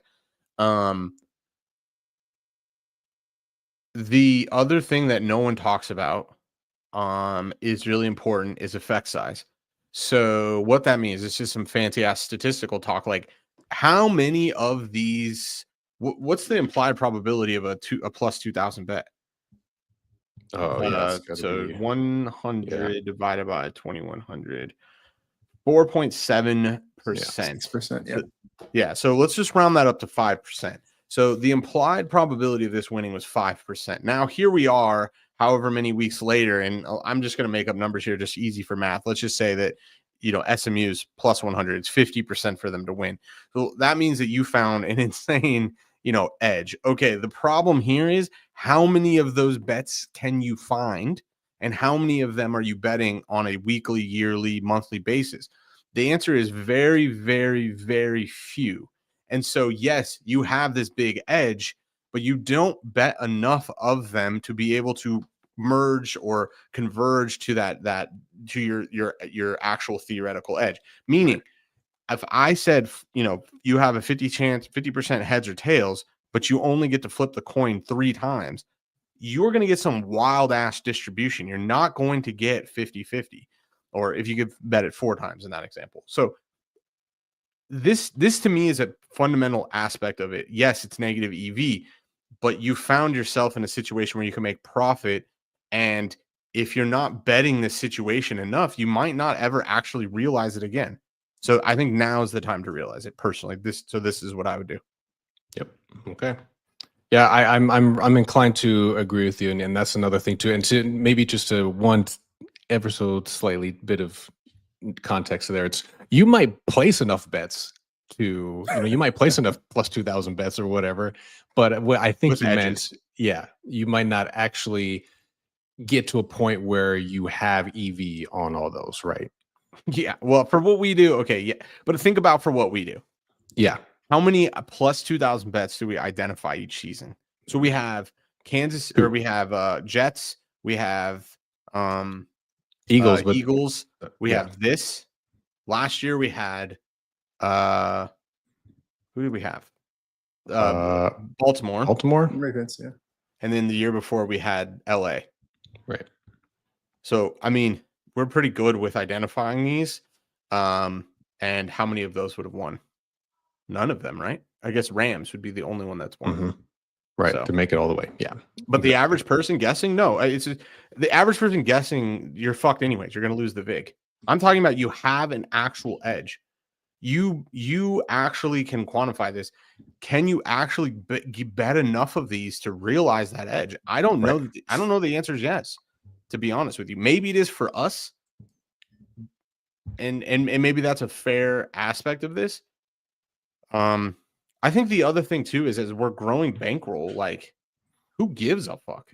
The other thing that no one talks about is really important is effect size. So what that means, it's just some fancy ass statistical talk. Like how many of these, what's the implied probability of a plus 2,000 bet? Oh yeah, it's gotta So be 100 divided by 2,100, 4.7%. 6%. Yeah. Yeah. So let's just round that up to 5%. So the implied probability of this winning was 5%. Now here we are, however many weeks later, and I'm just going to make up numbers here, just easy for math. Let's just say that, SMU's plus 100, it's 50% for them to win. So that means that you found an insane, edge. Okay. The problem here is how many of those bets can you find and how many of them are you betting on a weekly, yearly, monthly basis? The answer is very, very, very few. And so, yes, you have this big edge, but you don't bet enough of them to be able to merge or converge to to your actual theoretical edge. Meaning, if I said, you have a 50% heads or tails, but you only get to flip the coin 3 times, you're going to get some wild ass distribution. You're not going to get 50-50, or if you could bet it 4 times in that example. So this to me is a fundamental aspect of it. Yes, it's negative EV, but you found yourself in a situation where you can make profit. And if you're not betting this situation enough, you might not ever actually realize it again. So I think now is the time to realize it personally. This is what I would do. Yep. Okay. Yeah, I'm inclined to agree with you, and that's another thing too. And to maybe just a one ever so slightly bit of context there. It's you might place enough bets to you might place enough plus 2,000 bets or whatever, but what I think you meant, yeah, you might not actually get to a point where you have EV on all those, right? Yeah. Well, for what we do, okay, yeah. But think about for what we do. Yeah. How many plus 2,000 bets do we identify each season? So we have Kansas, or we have Jets, we have Eagles, Eagles. We have this. Last year we had who did we have? Baltimore. Ravens, yeah. And then the year before we had LA. Right. So I mean, we're pretty good with identifying these. And how many of those would have won? None of them, right? I guess Rams would be the only one that's won. Mm-hmm. Right, so, to make it all the way. Yeah. But the average person guessing, no. It's the average person guessing, you're fucked anyways. You're going to lose the VIG. I'm talking about you have an actual edge. You actually can quantify this. Can you actually bet enough of these to realize that edge? I don't know. Right. I don't know the answer is yes, to be honest with you. Maybe it is for us. And maybe that's a fair aspect of this. I think the other thing too is as we're growing bankroll, like who gives a fuck?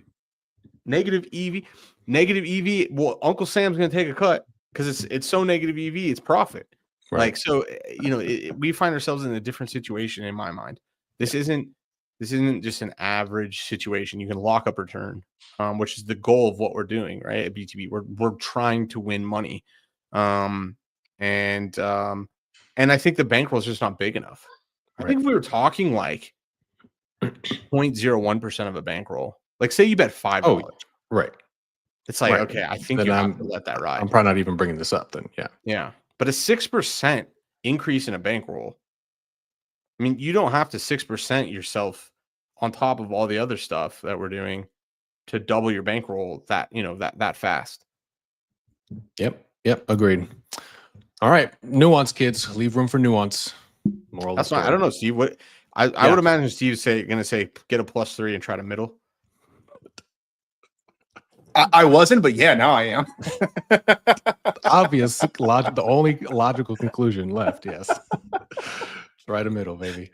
Negative EV. Well, Uncle Sam's gonna take a cut because it's so negative EV, it's profit. Right. Like so, we find ourselves in a different situation in my mind. This isn't just an average situation. You can lock up return, which is the goal of what we're doing, right? At BTB, we're trying to win money, and I think the bankroll is just not big enough. I think if we were talking like 0.01% of a bankroll, like say you bet $5. Oh, right. It's like, okay, I think you have to let that ride. I'm probably not even bringing this up then. Yeah. Yeah. But a 6% increase in a bankroll, I mean, you don't have to 6% yourself on top of all the other stuff that we're doing to double your bankroll that fast. Yep. Agreed. All right. Nuance, kids. Leave room for nuance. Moral That's not, I don't know, Steve. What I would imagine Steve's gonna say get a +3 and try to middle. I wasn't, but yeah, now I am. Obvious logic, the only logical conclusion left. Yes. Right in middle, baby.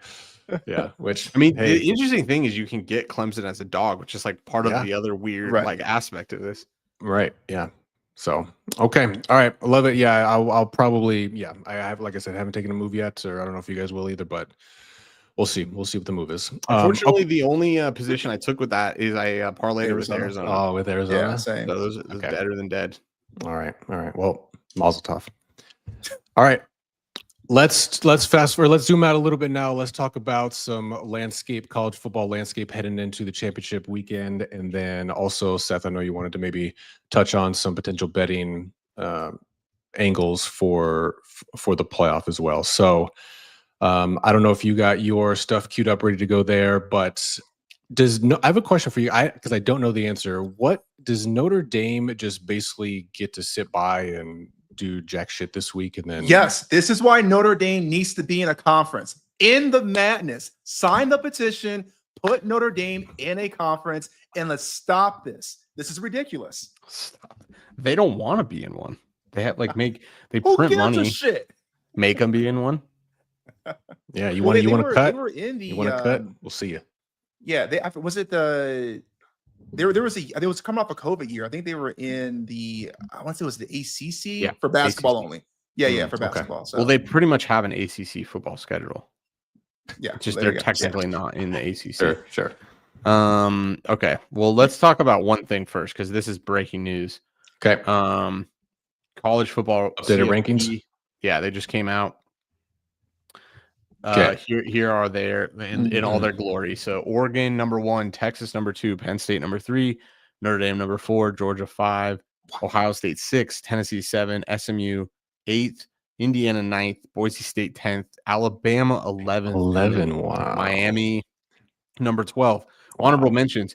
Yeah. Which I mean, the interesting thing is you can get Clemson as a dog, which is like part of the other weird like aspect of this. Right. Yeah. So, okay. All right. I love it. Yeah. I'll probably, I have, like I said, I haven't taken a move yet, or I don't know if you guys will either, but we'll see. We'll see what the move is. Unfortunately, the only position I took with that is I parlayed it with Arizona. Oh, with Arizona. Yeah, same. So those is better than dead. All right. Well, mazel tov. All right. Let's zoom out a little bit now. Let's talk about some college football landscape heading into the championship weekend, and then also, Seth, I know you wanted to maybe touch on some potential betting angles for the playoff as well. So I don't know if you got your stuff queued up ready to go there, but I have a question for you, because I don't know the answer. What does Notre Dame just basically get to sit by and do jack shit this week, and then Yes, this is why Notre Dame needs to be in a conference. In the madness, sign the petition, put Notre Dame in a conference, and let's stop this. This is ridiculous. Stop. They don't want to be in one. They have they Who print gives money, a shit? make them be in one. Yeah, you Well, want to cut? They were in the. You want to cut? We'll see you. Yeah, was it the? There was coming off a COVID year. I think they were in the. I want to say it was the ACC for basketball ACC. only. Yeah, for okay. basketball. So, Well, they pretty much have an ACC football schedule. yeah, Just there they're you go. technically not in the ACC. Sure. Okay. Well, let's talk about one thing first, because this is breaking news. Okay. College football Updated CFB, rankings. Yeah, they just came out. Okay. Here are their in all their glory. So Oregon #1, Texas #2, Penn State #3, Notre Dame #4, Georgia 5, Ohio State 6, Tennessee 7, SMU 8th, Indiana 9th, Boise State 10th, Alabama 11th, 11. Wow. Miami #12. Honorable mentions: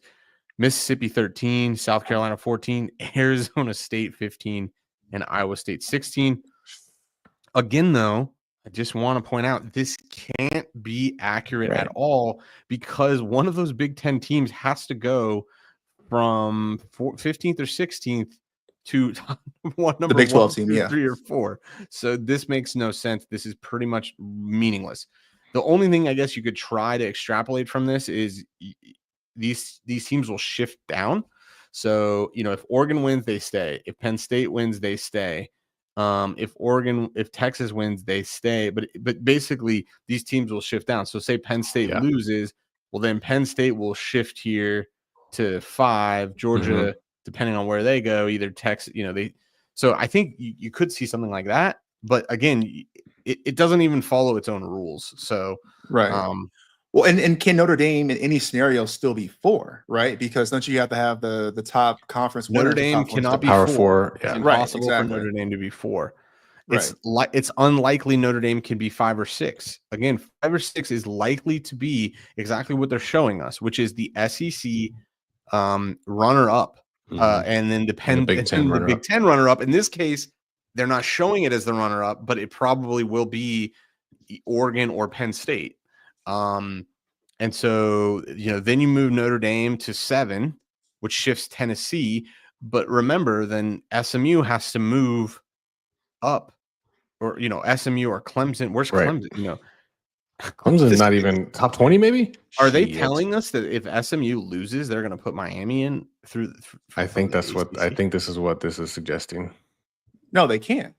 Mississippi 13, South Carolina 14, Arizona State 15, and Iowa State 16. Again, though, I just want to point out this can't be accurate at all, because one of those Big Ten teams has to go from 15th or 16th to The Big 12 team, 3 or 4. So this makes no sense. This is pretty much meaningless. The only thing I guess you could try to extrapolate from this is these teams will shift down. So, if Oregon wins, they stay. If Penn State wins, they stay. If Texas wins, they stay. But basically, these teams will shift down. So, say Penn State loses, well, then Penn State will shift here to 5. Georgia, depending on where they go, either Texas, So I think you could see something like that. But again, it doesn't even follow its own rules. So well, and can Notre Dame in any scenario still be 4, right? Because don't you have to have the top conference? Notre Dame cannot be Power 4. four. It's Yeah. impossible exactly. for Notre Dame to be 4. Right. It's unlikely Notre Dame can be 5 or 6. Again, 5 or 6 is likely to be exactly what they're showing us, which is the SEC runner up, and then the Big Ten runner up. In this case, they're not showing it as the runner up, but it probably will be Oregon or Penn State. And so, then you move Notre Dame to 7, which shifts Tennessee. But remember, then SMU has to move up, or, SMU or Clemson. Where's Clemson? Clemson's not even top 20, maybe? Are they telling us that if SMU loses, they're going to put Miami in through? I think this is what this is suggesting. No, they can't.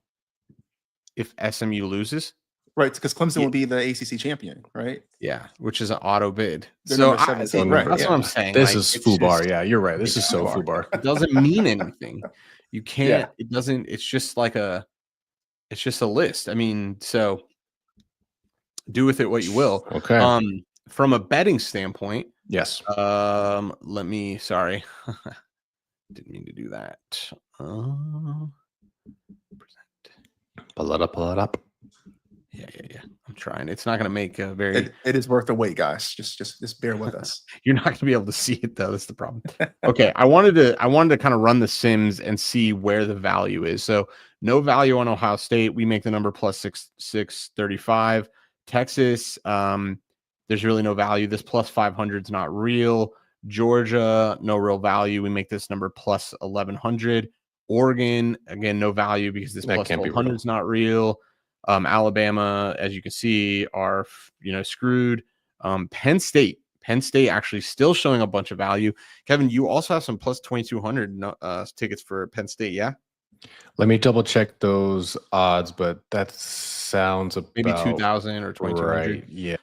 If SMU loses, right? Because Clemson will be the ACC champion, right? Yeah, which is an auto bid. They're So number 17, that's right, what I'm saying. This is FUBAR. Yeah, you're right. This is so FUBAR. It doesn't mean anything. You can't. It doesn't. It's just it's just a list. I mean, so do with it what you will. Okay. From a betting standpoint, yes. Let me. Sorry, didn't mean to do that. Pull it up. Yeah. I'm trying. It's not going to make a very. It is worth the wait, guys. Just bear with us. You're not going to be able to see it though. That's the problem. Okay, I wanted to kind of run the sims and see where the value is. So no value on Ohio State. We make the number plus 635. Texas, there's really no value. This plus 500 is not real. Georgia, no real value. We make this number plus 1100. Oregon, again, no value because this plus 1200 is not real. Alabama, as you can see, are screwed. Penn State actually still showing a bunch of value. Kevin, you also have some plus 2200 tickets for Penn State, yeah? Let me double check those odds, but that sounds about maybe 2000 or 2200. Right, yeah.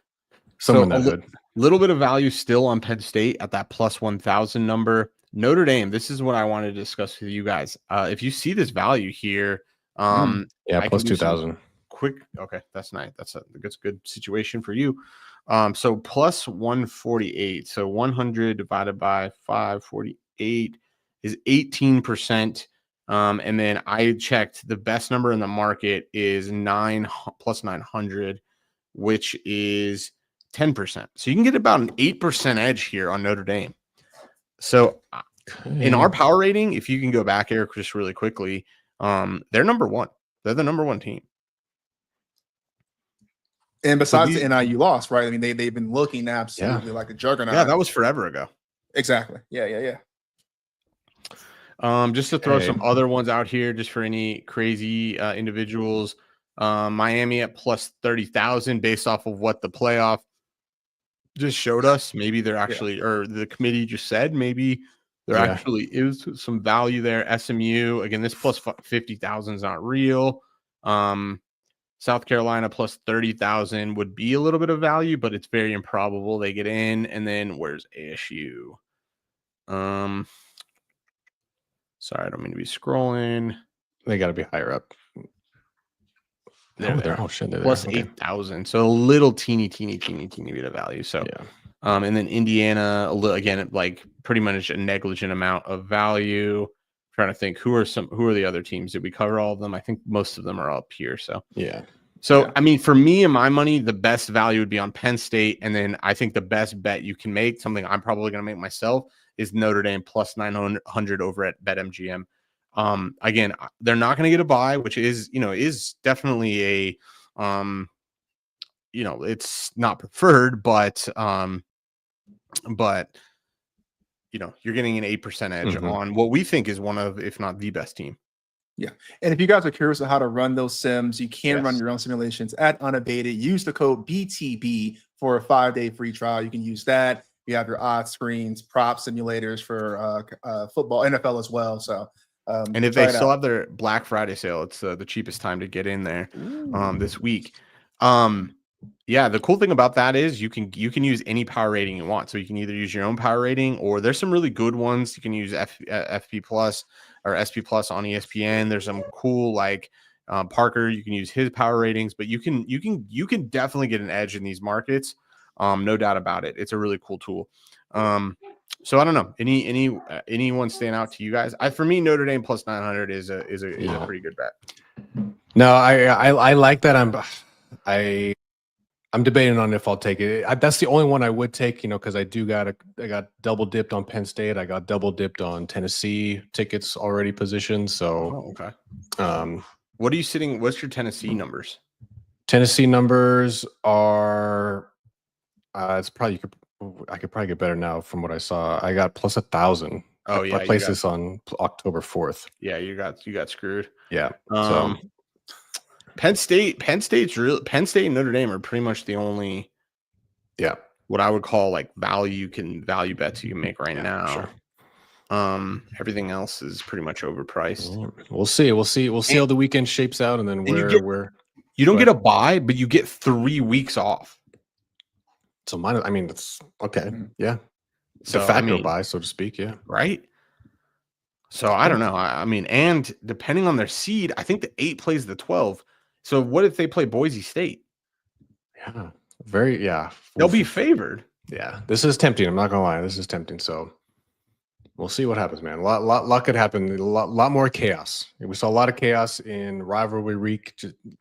Someone that good. Little bit of value still on Penn State at that plus 1000 number. Notre Dame, this is what I wanted to discuss with you guys. If you see this value here, plus 2000. quick. Okay, that's nice. That's a good situation for you. So plus 148. So 100 divided by 548 is 18%. And then I checked the best number in the market is 9 plus 900, which is 10%. So you can get about an 8% edge here on Notre Dame. So in our power rating, if you can go back, Eric, just really quickly, they're number one. They're the number one team. And besides the NIU loss, right? I mean, they've been looking absolutely like a juggernaut. Yeah, that was forever ago. Exactly. Yeah. Just to throw some other ones out here, just for any crazy individuals. Miami at plus 30,000 based off of what the playoff just showed us. Maybe they're actually, or the committee just said, maybe there actually is some value there. SMU, again, this plus 50,000 is not real. South Carolina plus 30,000 would be a little bit of value, but it's very improbable they get in. And then where's ASU? Sorry, I don't mean to be scrolling. They got to be higher up. They're oh shit, they're plus there. Okay. 8,000. So a little teeny bit of value. So and then Indiana, a little, again, like pretty much a negligent amount of value. Trying to think who are the other teams. Did we cover all of them? I think most of them are up here. So I mean, for me and my money, the best value would be on Penn State, and then I think the best bet you can make, something I'm probably going to make myself, is Notre Dame plus 900 over at BetMGM. Again, they're not going to get a bye, which is definitely a it's not preferred, but you're getting an 8% edge on what we think is one of, if not the best team. Yeah. And if you guys are curious on how to run those sims, you can run your own simulations at Unabated. Use the code BTB for a 5-day free trial. You can use that. You have your odds screens, prop simulators for football, NFL as well. So, and if they still have their Black Friday sale, it's the cheapest time to get in there this week. The cool thing about that is you can use any power rating you want. So you can either use your own power rating, or there's some really good ones. You can use FP Plus or SP Plus on ESPN. There's some cool Parker. You can use his power ratings, but you can definitely get an edge in these markets. No doubt about it. It's a really cool tool. So I don't know. Anyone stand out to you guys? For me, Notre Dame plus 900 is a pretty good bet. No, I like that. I'm debating on if I'll take it. That's the only one I would take, because I got double dipped on Penn State. I got double dipped on Tennessee tickets already positioned. So okay. What are you sitting? What's your Tennessee numbers? Tennessee numbers are it's probably I could probably get better now from what I saw. I got plus 1,000. Oh yeah, I placed this on October 4th. Yeah, you got screwed. Yeah. Penn State and Notre Dame are pretty much the only what I would call value bets you can make right now. Sure. Everything else is pretty much overpriced. We'll see how the weekend shapes out, and then you don't get a bye, but you get 3 weeks off. So it's okay. Yeah. So, de facto bye, so to speak. Yeah. Right. So I don't know. And depending on their seed, I think the 8 plays the 12. So what if they play Boise State? Yeah. They'll be favored. Yeah. This is tempting. I'm not gonna lie. This is tempting. So we'll see what happens, man. A lot could happen. A lot more chaos. We saw a lot of chaos in rivalry week,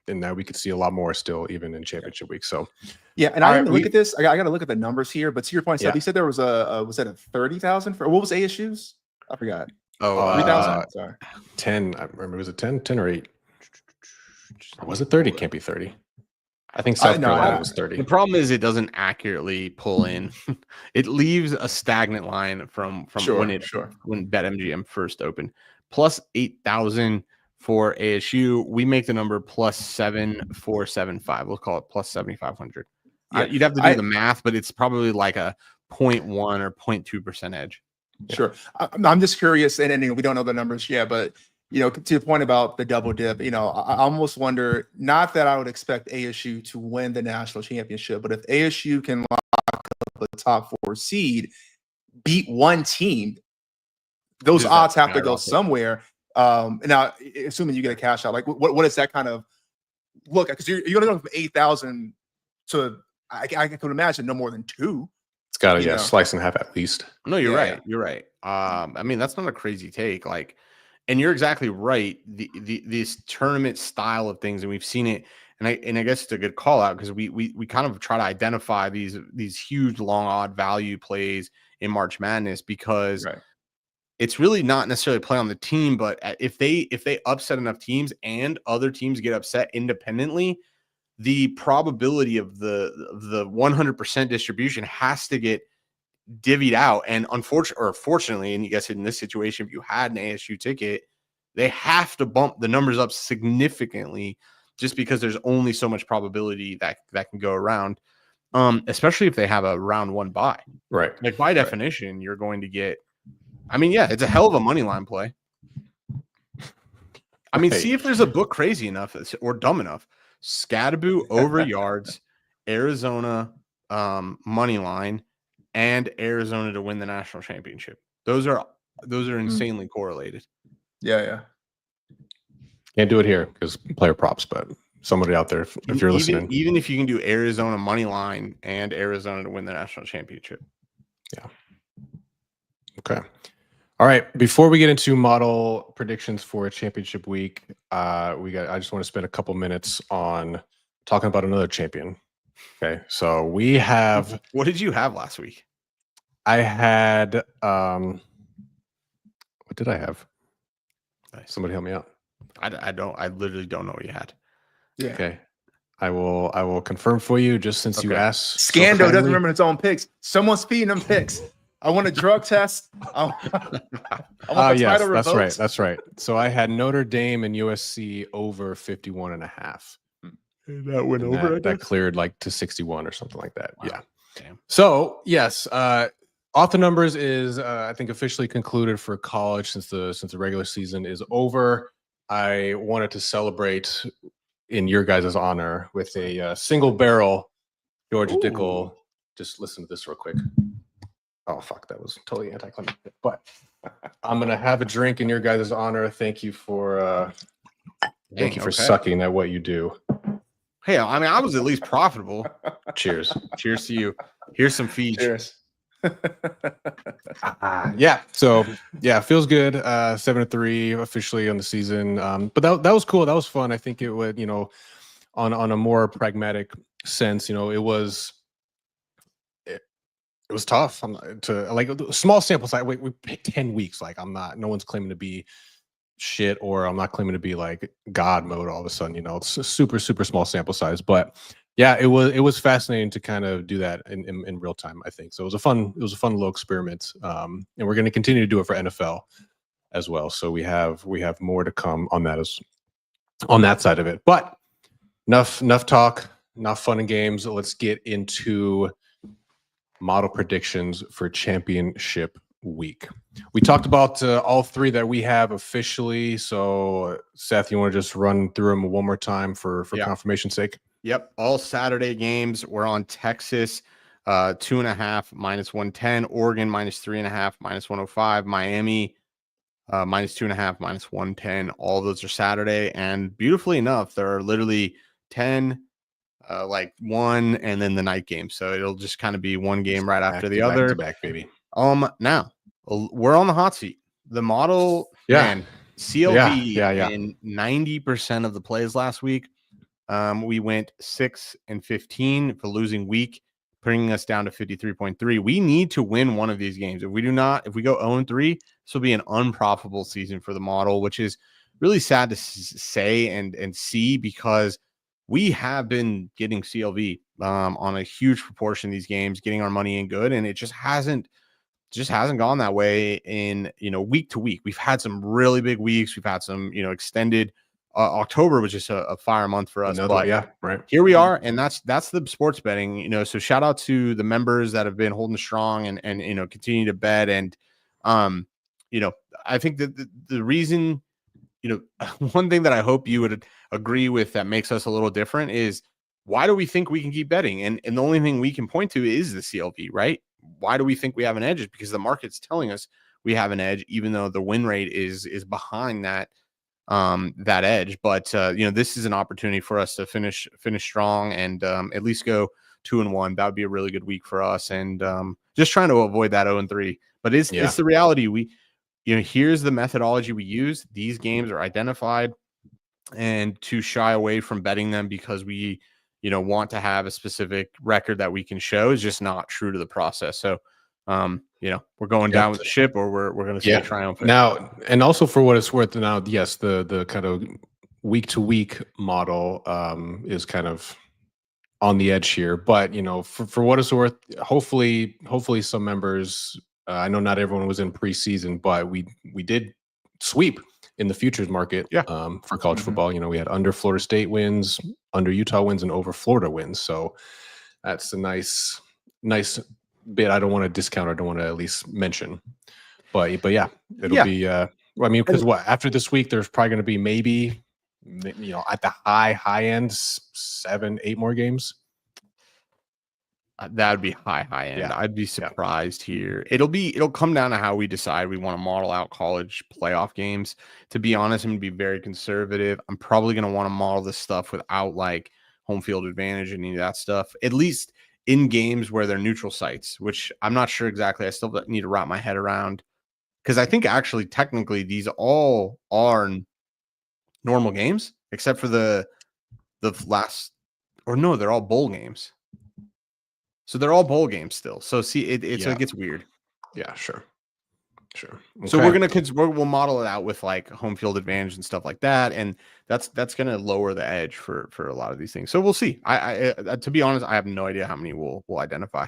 and now we could see a lot more still, even in championship week. So and I didn't look at this. I got to look at the numbers here. But to your point, Seth, you said there was was that a 30,000 for what was ASU's? I forgot. 3,000. Sorry, 10. I remember. Was it 10 or 8? Or was it 30? Can't be 30. I think South Carolina was 30. The problem is it doesn't accurately pull in. It leaves a stagnant line from when BetMGM first opened. Plus 8,000 for ASU. We make the number plus 7,475. We'll call it plus 7,500. You'd have to do the math, but it's probably like a 0.1 or 0.2% edge. Sure. I'm just curious, and we don't know the numbers yet, but to the point about the double dip, I almost wonder, not that I would expect ASU to win the national championship, but if ASU can lock up a top 4 seed, beat one team, those odds have to go somewhere. Now, assuming you get a cash out, what is that kind of look, because you're going to go from 8,000 to I could imagine no more than 2. It's got to You know. slice in half at least. No, you're Yeah. right. You're right. I mean, that's not a crazy take. Like, and you're exactly right. This tournament style of things, and we've seen it. And I guess it's a good call out because we kind of try to identify these huge long odd value plays in March Madness because it's really not necessarily play on the team, but if they upset enough teams and other teams get upset independently, the probability of the 100% distribution has to get divvied out. And fortunately, and you guys in this situation, if you had an ASU ticket, they have to bump the numbers up significantly just because there's only so much probability that can go around, especially if they have a round 1 bye. Right. Like by definition, you're going to get, I mean, yeah, it's a hell of a money line play. I mean, see if there's a book crazy enough or dumb enough. Scatterboo over yards, Arizona money line, and Arizona to win the national championship. Those are insanely correlated. Yeah. Can't do it here because player props, but somebody out there, if you're listening. Even if you can do Arizona money line and Arizona to win the national championship. Yeah. Okay. All right. Before we get into model predictions for championship week, I just want to spend a couple minutes on talking about another champion. Okay. So we have. What did you have last week? I had. What did I have? Nice. Somebody help me out. I literally don't know what you had. Yeah. Okay. I will confirm for you just since you asked. Scando doesn't remember its own picks. Someone's feeding them picks. I want a drug test. I want the yes, title that's revoked. right. That's right. So I had Notre Dame and USC over 51.5. That went over. That cleared like to 61 or something like that. Wow. Yeah. Damn. So yes, author numbers is I think officially concluded for college since the regular season is over. I wanted to celebrate in your guys' honor with a single barrel Georgia Dickel. Just listen to this real quick. Oh fuck, that was totally anticlimactic. But I'm gonna have a drink in your guys' honor. Thank you for sucking at what you do. Hey, I mean, I was at least profitable. Cheers. Cheers to you. Here's some feed. Cheers. Yeah. So yeah, feels good. 7-3 officially on the season. But that was cool. That was fun. I think it would, on a more pragmatic sense, it was tough to like small sample size. We picked 10 weeks. Like no one's claiming to be shit, or I'm not claiming to be like God mode all of a sudden, it's a super, super small sample size. But yeah, it was fascinating to kind of do that in real time, I think. So it was a fun little experiment. And we're going to continue to do it for NFL as well. So we have more to come on that side of it. But enough talk, enough fun and games. Let's get into model predictions for championship week. We talked about all three that we have officially. So Seth, you want to just run through them one more time for confirmation's sake? Yep. All Saturday games. We're on Texas, 2.5 minus 110, Oregon minus 3.5 minus 105, Miami minus 2.5 minus 110. All of those are Saturday. And beautifully enough, there are literally 10, like one, and then the night game. So it'll just kind of be one game right after the other. Back, baby. Now we're on the hot seat. The model, man, CLV in 90% of the plays last week. We went 6-15 for losing week, bringing us down to 53.3. We need to win one of these games. If we go 0-3, this will be an unprofitable season for the model, which is really sad to say and see, because we have been getting CLV on a huge proportion of these games, getting our money in good, and it just hasn't gone that way in week to week. We've had some really big weeks. We've had some extended. October was just a fire month for us. Right. Here we are, and that's the sports betting. So shout out to the members that have been holding strong and continue to bet. And I think that the reason, one thing that I hope you would agree with that makes us a little different is, why do we think we can keep betting? And the only thing we can point to is the CLV, right? Why do we think we have an edge? Is because the market's telling us we have an edge, even though the win rate is behind that that edge. But this is an opportunity for us to finish strong and at least go 2-1. That would be a really good week for us, and just trying to avoid that 0-3. But it's the reality. Here's the methodology we use. These games are identified, and to shy away from betting them because we want to have a specific record that we can show is just not true to the process. So we're going down with the ship, or we're going to stay triumphant. Now, and also for what it's worth, now, yes, the kind of week to week model is kind of on the edge here, but for what it's worth, hopefully some members, I know not everyone was in preseason, but we did sweep in the futures market for college football. We had under Florida State wins, under Utah wins, and over Florida wins. So that's a nice bit I don't want to discount, or don't want to at least mention. But yeah, it'll be because after this week there's probably going to be maybe at the high end 7-8 more games. That would be high end. Yeah. I'd be surprised here. It'll come down to how we decide we want to model out college playoff games. To be honest, I'm going to be very conservative. I'm probably going to want to model this stuff without like home field advantage and any of that stuff, at least in games where they're neutral sites, which I'm not sure exactly. I still need to wrap my head around, because I think actually technically these all are normal games except for the last, or no, they're all bowl games. So they're all bowl games still. So see, so it gets weird. Yeah, sure. Okay. So we'll model it out with like home field advantage and stuff like that, and that's going to lower the edge for a lot of these things. So we'll see. I to be honest, I have no idea how many we'll identify.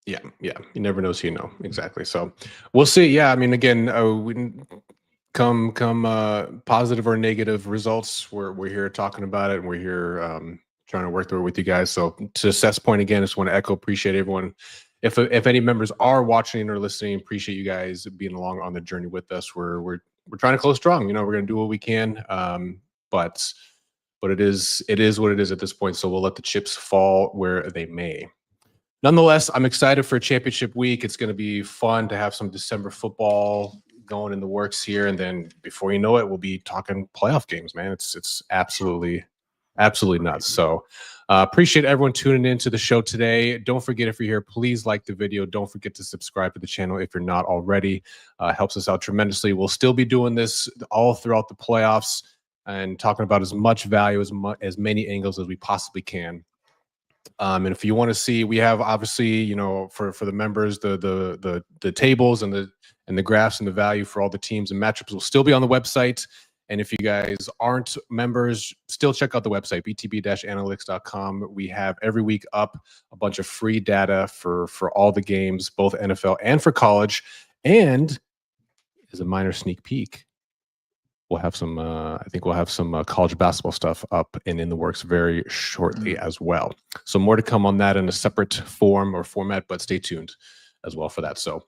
Yeah. You never know, so exactly. So we'll see. Yeah, I mean, again, we come positive or negative results. We're here talking about it, and we're here trying to work through it with you guys. So to Seth's point again, I just want to echo, appreciate everyone. If any members are watching or listening, appreciate you guys being along on the journey with us. We're trying to close strong. We're going to do what we can. But it is what it is at this point. So we'll let the chips fall where they may. Nonetheless, I'm excited for championship week. It's going to be fun to have some December football going in the works here, and then before you know it, we'll be talking playoff games. Man, it's absolutely nuts. So appreciate everyone tuning into the show today. Don't forget, if you're here, please like the video. Don't forget to subscribe to the channel if you're not already. Helps us out tremendously. We'll still be doing this all throughout the playoffs and talking about as much value, as many angles as we possibly can. And if you want to see, we have obviously, for the members, the tables and the graphs and the value for all the teams and matchups will still be on the website. And if you guys aren't members, still check out the website, btb-analytics.com. We have every week up a bunch of free data for all the games, both NFL and for college. And as a minor sneak peek, we'll have some, I think we'll have some college basketball stuff up and in the works very shortly as well. So more to come on that in a separate form or format, but stay tuned as well for that. So,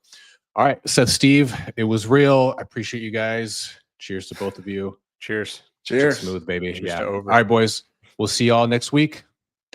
all right, Seth, Steve, it was real. I appreciate you guys. Cheers to both of you. Cheers. Cheers. Smooth, baby. Cheers to over. All right, boys. We'll see y'all next week.